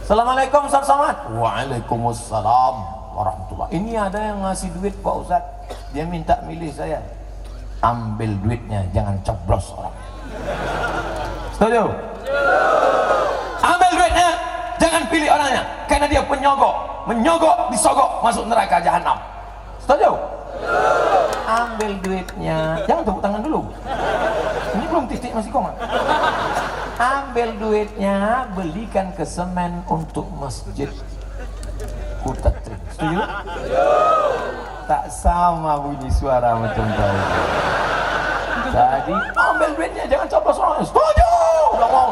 Assalamualaikum Ustaz Somad. Waalaikumsalam warahmatullahi. Ini ada yang ngasih duit Pak Ustaz, dia minta milih saya. Ambil duitnya, jangan coblos orang. Setuju? Ambil duitnya, jangan pilih orangnya, karena dia penyogok, menyogok, disogok, masuk neraka jahanam. Setuju? Ambil duitnya, jangan tepuk tangan dulu. Ini belum titik masih koma. Ambil duitnya, belikan ke semen untuk masjid Kutatring. Setuju? Tak sama bunyi suara macam tadi. Tadi ambil duitnya, jangan coblos orang. Setuju? Nggak mau.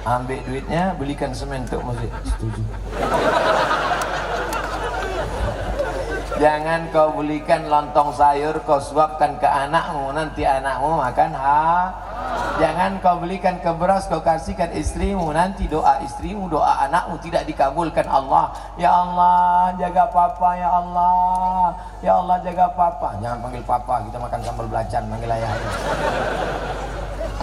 Ambil duitnya, belikan semen untuk masjid. Setuju? Jangan kau belikan lontong sayur, kau suapkan ke anakmu, nanti anakmu makan Jangan kau belikan ke beras, kau kasihkan istrimu, nanti doa istrimu, doa anakmu tidak dikabulkan Allah. Ya Allah, jaga papa, ya Allah. Ya Allah, jaga papa. Jangan panggil papa, kita makan sambal belacan, panggil ayahnya.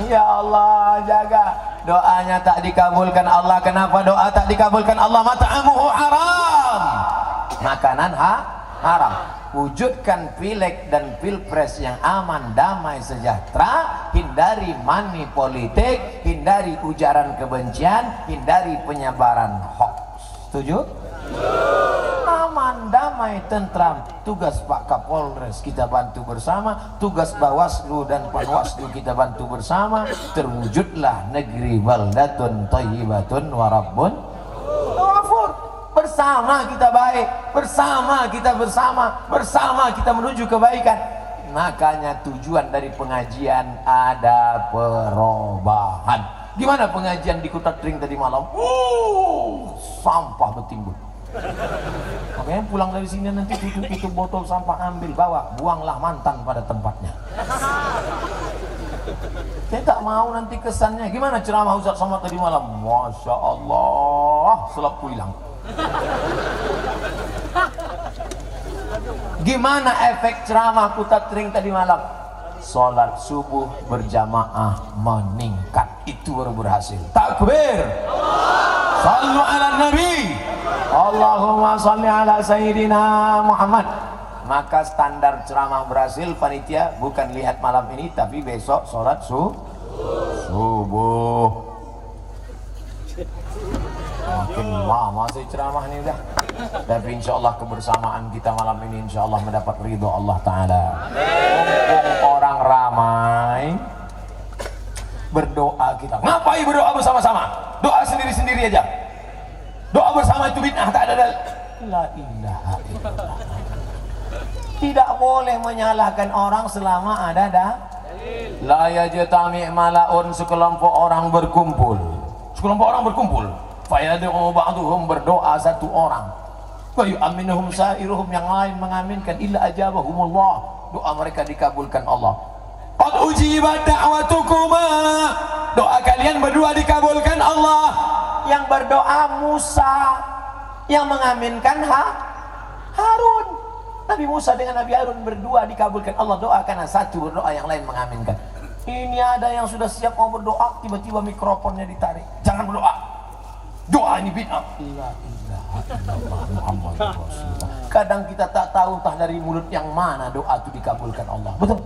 Ya Allah, jaga. Doanya tak dikabulkan Allah. Kenapa doa tak dikabulkan Allah? Mat'amuhu haram. Makanan haram. Wujudkan pileg dan pilpres yang aman, damai, sejahtera. Hindari money politik, hindari ujaran kebencian, hindari penyebaran hoax. Setuju? Aman, damai, tentram. Tugas Pak Kapolres kita bantu bersama, tugas Bawaslu dan Panwaslu kita bantu bersama. Terwujudlah negeri baldatun thayyibatun wa rabbun ghafur. Bersama kita baik, bersama kita bersama kita menuju kebaikan. Makanya tujuan dari pengajian ada perubahan. Gimana pengajian di Kutatring tadi malam? Sampah bertimbun. Makanya pulang dari sini nanti tutup botol sampah, ambil, bawa, buanglah mantan pada tempatnya. Saya tak mau nanti kesannya. Gimana ceramah Ustaz Somad tadi malam? Masya Allah, selaku hilang. Gimana efek ceramah Kutatring tadi malam? Sholat subuh berjamaah meningkat. Itu baru berhasil. Takbir. Sallu ala Nabi. Allahumma salli ala Sayyidina Muhammad. Maka standar ceramah berhasil panitia bukan lihat malam ini, tapi besok sholat subuh. Makin lama saya ceramah ini udah. Tapi insya Allah kebersamaan kita malam ini insya Allah mendapat ridho Allah Ta'ala. Orang ramai mulai berdoa kita. Ngapain berdoa bersama-sama? Doa sendiri-sendiri aja. Doa bersama itu bid'ah, tak ada dalil. La ilaha illallah. Tidak boleh menyalahkan orang selama ada la yajtami' malaun, sekelompok orang berkumpul. Sekelompok orang berkumpul. Fayad'u ba'duhum, berdoa satu orang. Wa yu'minuhum sa'iruhum, yang lain mengaminkan, illa ajabahumullah, doa mereka dikabulkan Allah. Qad ujibat da'watukuma, doa kalian berdua dikabulkan Allah. Yang berdoa Musa, yang mengaminkan Harun. Nabi Musa dengan Nabi Harun berdua dikabulkan Allah doa, karena satu berdoa yang lain mengaminkan. Ini ada yang sudah siap mau berdoa, tiba-tiba mikrofonnya ditarik, jangan berdoa, doa ini bid'ah. Kadang kita tak tahu entah dari mulut yang mana doa itu dikabulkan Allah. Betul?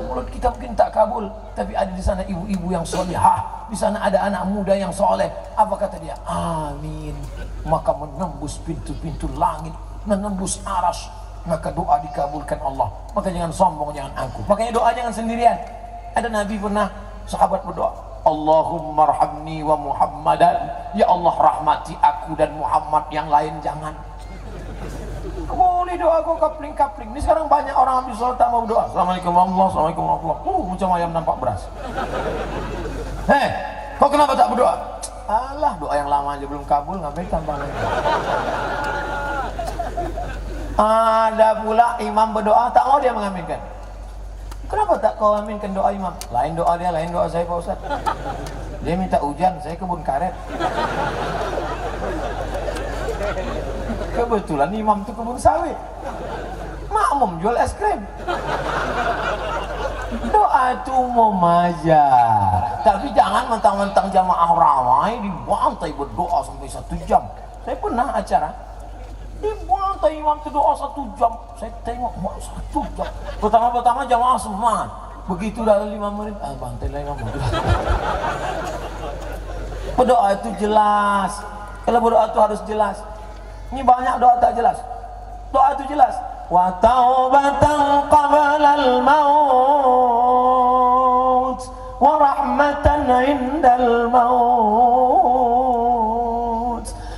Mulut kita mungkin tak kabul, tapi ada di sana ibu-ibu yang solehah, di sana ada anak muda yang soleh. Apa kata dia? Amin. Maka menembus pintu-pintu langit, menembus aras, maka doa dikabulkan Allah. Maka jangan sombong, jangan angkuh. Makanya doa jangan sendirian. Ada Nabi pernah sahabat berdoa, Allahumma arhamni wa Muhammadan, ya Allah rahmati aku dan Muhammad, yang lain jangan. Boleh doa kok kapling-kapling. Ini sekarang banyak orang habis sholat tak mau berdoa, Assalamualaikum warahmatullahi wabarakatuh, Assalamualaikum warahmatullahi wabarakatuh. Macam ayam nampak beras. Kau kenapa tak berdoa? Alah, doa yang lama aja belum kabul, ngapain tambah lagi. Ada pula imam berdoa tak mau dia mengaminkan. Kenapa tak kau aminkan doa imam? Lain doa dia, lain doa saya Pak Ustaz. Dia minta hujan, saya kebun karet. Kebetulan imam itu kebun sawit, makmum jual es krim. Doa itu umum aja, tapi jangan mentang-mentang jamaah ramai dibantai berdoa sampai 1 jam. Saya pernah acara dibantai imam itu doa 1 jam. Saya tengok 1 jam. Pertama-tama jamaah semangat, begitu dah 5 menit, bantai lah imam. Berdoa itu jelas. Kalau berdoa itu harus jelas. Ini banyak doa tak jelas. Doa itu jelas. Wa taubatan qablal maut wa rahmatan indal maut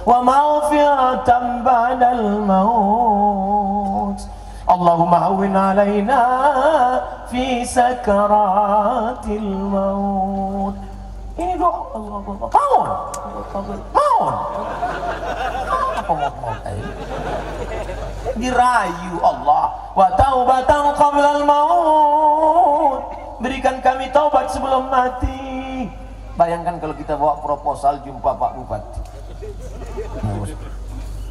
wa maghfiratan ba'dal maut. Allahumma hawwin alaina fi sakaratil maut. Ini doa Allah. Bangun. Apa mau dirayu Allah. Wa taubatan qablal maut, berikan kami taubat sebelum mati. Bayangkan kalau kita bawa proposal jumpa Pak Bupati,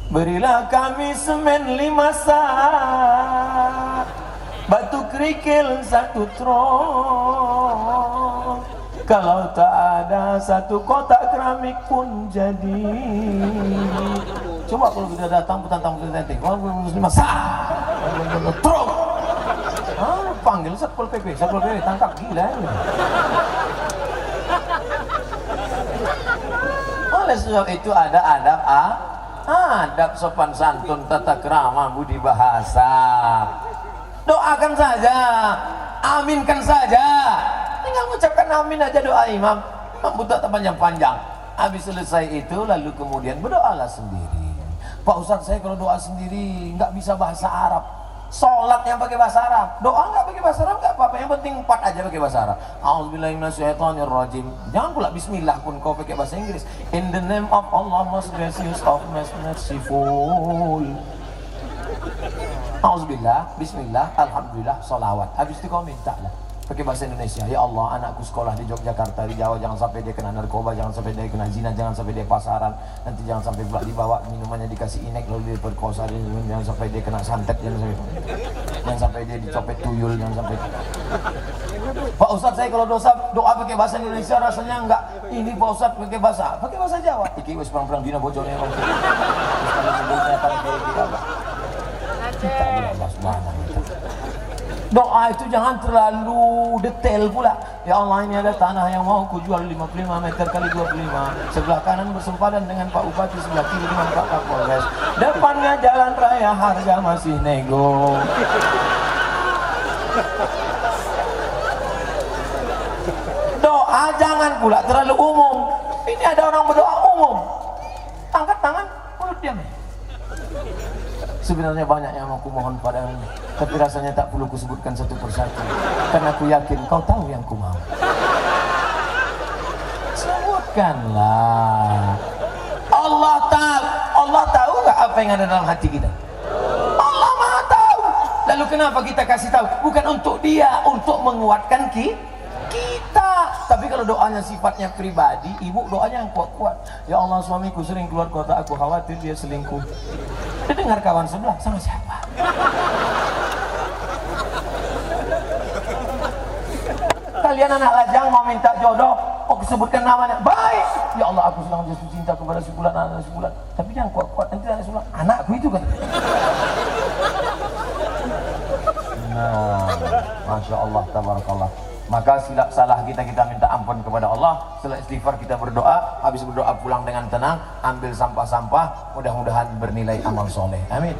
berilah kami semen 5 sak, batu kerikil 1 truk, kalau tak ada 1 kotak keramik pun jadi. Coba kalau kita datang petang-petang tenting, muslimah sah, truk, panggil satpol pp, tangkap, gila ini. Oleh sebab itu ada adab sopan santun, tata krama, budi bahasa. Doakan saja, aminkan saja, tinggal mengucapkan amin aja doa imam. Butuh tak panjang-panjang. Habis selesai itu lalu kemudian berdoalah sendiri. Pak Ustaz, saya kalau doa sendiri nggak bisa bahasa Arab. Sholat yang pakai bahasa Arab, doa nggak pakai bahasa Arab nggak apa-apa, yang penting 4 aja pakai bahasa Arab. A'udzubillahi minasyaitonirrajim. Jangan pula bismillah pun kau pakai bahasa Inggris. In the name of Allah, most gracious of most merciful. A'udzubillah, bismillah, alhamdulillah, sholawat. Habis itu kau minta lah pakai bahasa Indonesia. Ya Allah, anakku sekolah di Yogyakarta, di Jawa, jangan sampai dia kena narkoba, jangan sampai dia kena zina, jangan sampai dia pasaran, nanti jangan sampai pula dibawa minumannya dikasih inek lalu dia perkosa, jangan sampai dia kena santet, jangan sampai dia dicopet tuyul, jangan sampai. Pak Ustaz, saya kalau doa pakai bahasa Indonesia rasanya enggak. Ini Pak Ustaz pakai bahasa Jawa. Iki wis perang-perang dina bocornya Pak. Kita Allah Subhanahu wa taala. Doa itu jangan terlalu detail pula. Ya Allah, ini ada tanah yang mau kujual 55 meter kali 25. Sebelah kanan bersempadan dengan Pak Bupati, sebelah kiri dengan Pak Kapolres. Depannya jalan raya, harga masih nego. jangan pula terlalu umum. Ini ada orang berdoa umum, angkat tangan, mulut diam. Sebenarnya banyak yang aku mohon padamu, tapi rasanya tak perlu kusebutkan satu persatu, karena aku yakin kau tahu yang ku mau. Sebutkanlah. Allah tahu nggak apa yang ada dalam hati kita? Allah Maha tahu. Lalu kenapa kita kasih tahu? Bukan untuk dia, untuk menguatkan kita. Tapi kalau doanya sifatnya pribadi, ibu doanya yang kuat-kuat. Ya Allah, suamiku sering keluar kota, aku khawatir dia selingkuh. Dia dengar kawan sebelah, sama siapa? Kalian anak lajang mau minta jodoh, aku sebutkan namanya, baik. Ya Allah, aku sedang jatuh cinta kepada si bulan, anak si bulan. Tapi jangan kuat-kuat, nanti anak si bulan, anakku itu kan. Nah, Masya Allah, tabarakallah. Maka silap salah kita minta ampun kepada Allah. Setelah istighfar kita berdoa, habis berdoa pulang dengan tenang, ambil sampah-sampah, mudah-mudahan bernilai amal soleh. Amin.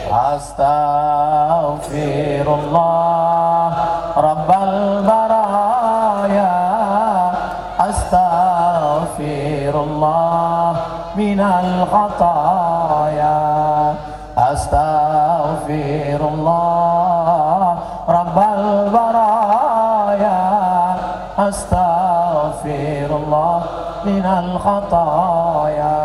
Astaghfirullah Rabbal baraya, astaghfirullah minal khataya, astaghfirullah Rabbal baraya, astaghfirullah minal khataya.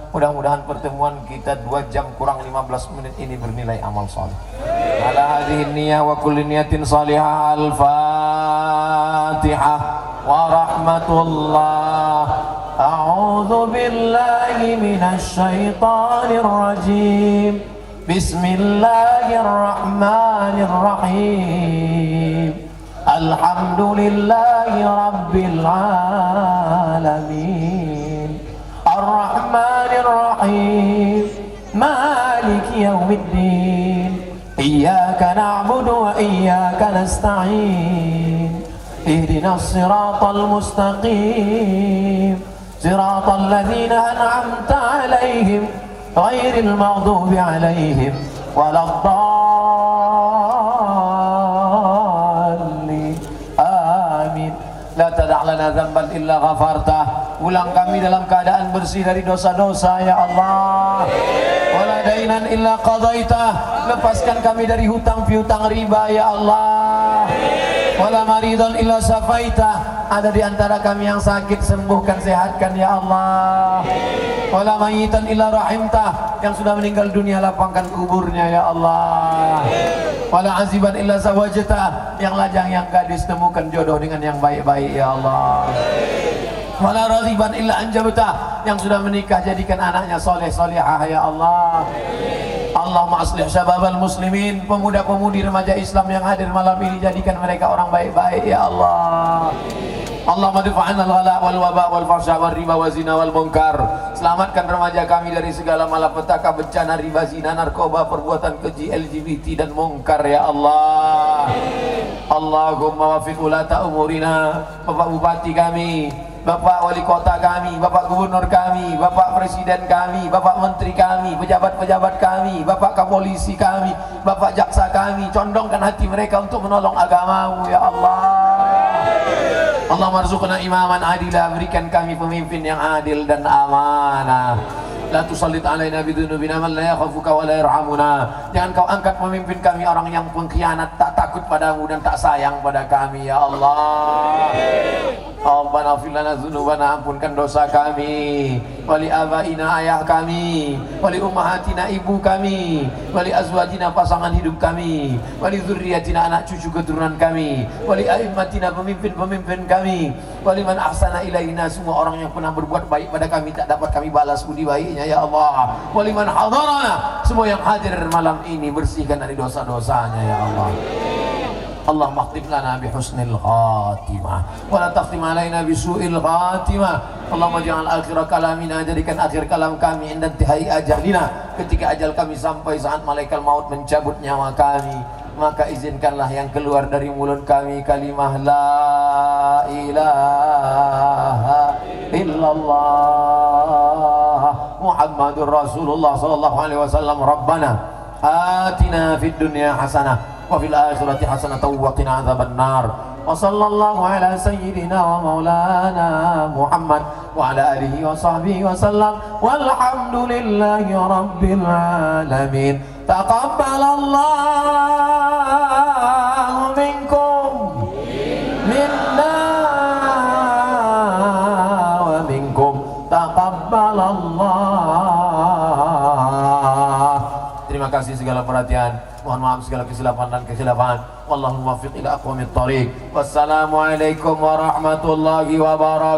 Mudah-mudahan pertemuan kita 2 jam kurang 15 menit ini bernilai amal saleh. Ala hadhihi niyah wa kulli niyatin salihah. Al-Fatihah wa rahmatullah. A'udzu billahi minasy syaithanir rajim. Bismillahirrahmanirrahim. Alhamdulillahi rabbil alamin. Ar-Rahmanir Rahim. Maliki yaumiddin. Iyyaka na'budu wa iyyaka nasta'in. Ihdinas siratal mustaqim. Siratal ladzina an'amta 'alaihim ghairil maghdubi 'alaihim waladdallin. Amin. La tada' lana dzamban illa ghafartah. Ulang kami dalam keadaan bersih dari dosa-dosa ya Allah. Wala dainan illa qadaitah. Lepaskan kami dari hutang piutang riba ya Allah. Wala maridan illa safaitah. Ada di antara kami yang sakit, sembuhkan, sehatkan ya Allah. Wala mayitan illa rahimtah. Yang sudah meninggal dunia, lapangkan kuburnya ya Allah. Wala aziban illa zawajtah. Yang lajang, yang gadis, temukan jodoh dengan yang baik-baik ya Allah. Wala raghiban illa anjabtah. Yang sudah menikah, jadikan anaknya soleh solehah ya Allah. Allahumma aslih syababal muslimin. Pemuda-pemudi remaja Islam yang hadir malam ini, jadikan mereka orang baik-baik ya Allah. Allahumma difa'an al-ghala wal waba wal farsha wal riba wa zina wal munkar. Selamatkan remaja kami dari segala malapetaka, bencana riba, zina, narkoba, perbuatan keji, LGBT dan munkar ya Allah. Allahumma wafiq ulata umurina. Bapak Bupati kami, Bapak Wali Kota kami, Bapak Gubernur kami, Bapak Presiden kami, Bapak Menteri kami, pejabat-pejabat kami, Bapak Kapolisi kami, Bapak Jaksa kami, condongkan hati mereka untuk menolong agamamu ya Allah. Allah marzuqna imaman adila, berikan kami pemimpin yang adil dan amanah. La tusallit alaina bidunubina man la yakhafuka wa la yarhamuna. Jangan kau angkat pemimpin kami orang yang pengkhianat, tak takut padamu dan tak sayang pada kami ya Allah. Rabbana ighfir lana dzunubana, ampunkan dosa kami, wali abaina, ayah kami, wali ummahatina, ibu kami, wali azwajina, pasangan hidup kami, wali dzurriyyatina, anak cucu keturunan kami, wali a'immatina, pemimpin-pemimpin kami, wali man ahsana ilaina, semua orang yang pernah berbuat baik pada kami tak dapat kami balas budi baiknya ya Allah. Wali man hadarana, semua yang hadir malam ini bersihkan dari dosa-dosanya ya Allah. Allahumma khtim lana bihusnil khatimah wa la takhtim alaina bisu'il khatimah. Allahumma ja'al akhir kalamina, jadikan akhir kalam kami inda intihai ajalina, ketika ajal kami sampai, saat malaikat maut mencabut nyawa kami, maka izinkanlah yang keluar dari mulut kami kalimah la ilaha illallah Muhammadur Rasulullah sallallahu alaihi wasallam. Rabbana atina fid dunya hasanah wa fil akhirati hasanatan wa qina adzabannar. wa sallallahu ala sayyidina wa maulana Muhammad wa ala alihi wa sahbihi wa sallam walhamdulillahi rabbil alamin. Taqabbalallahu minkum minna wa minkum taqabbalallah. Terima kasih segala perhatian. Mohon maaf segala kesilapan dan kekhilafan. Wallahul muwaffiq ila aqwamit thoriq. Wassalamualaikum warahmatullahi wabarakatuh.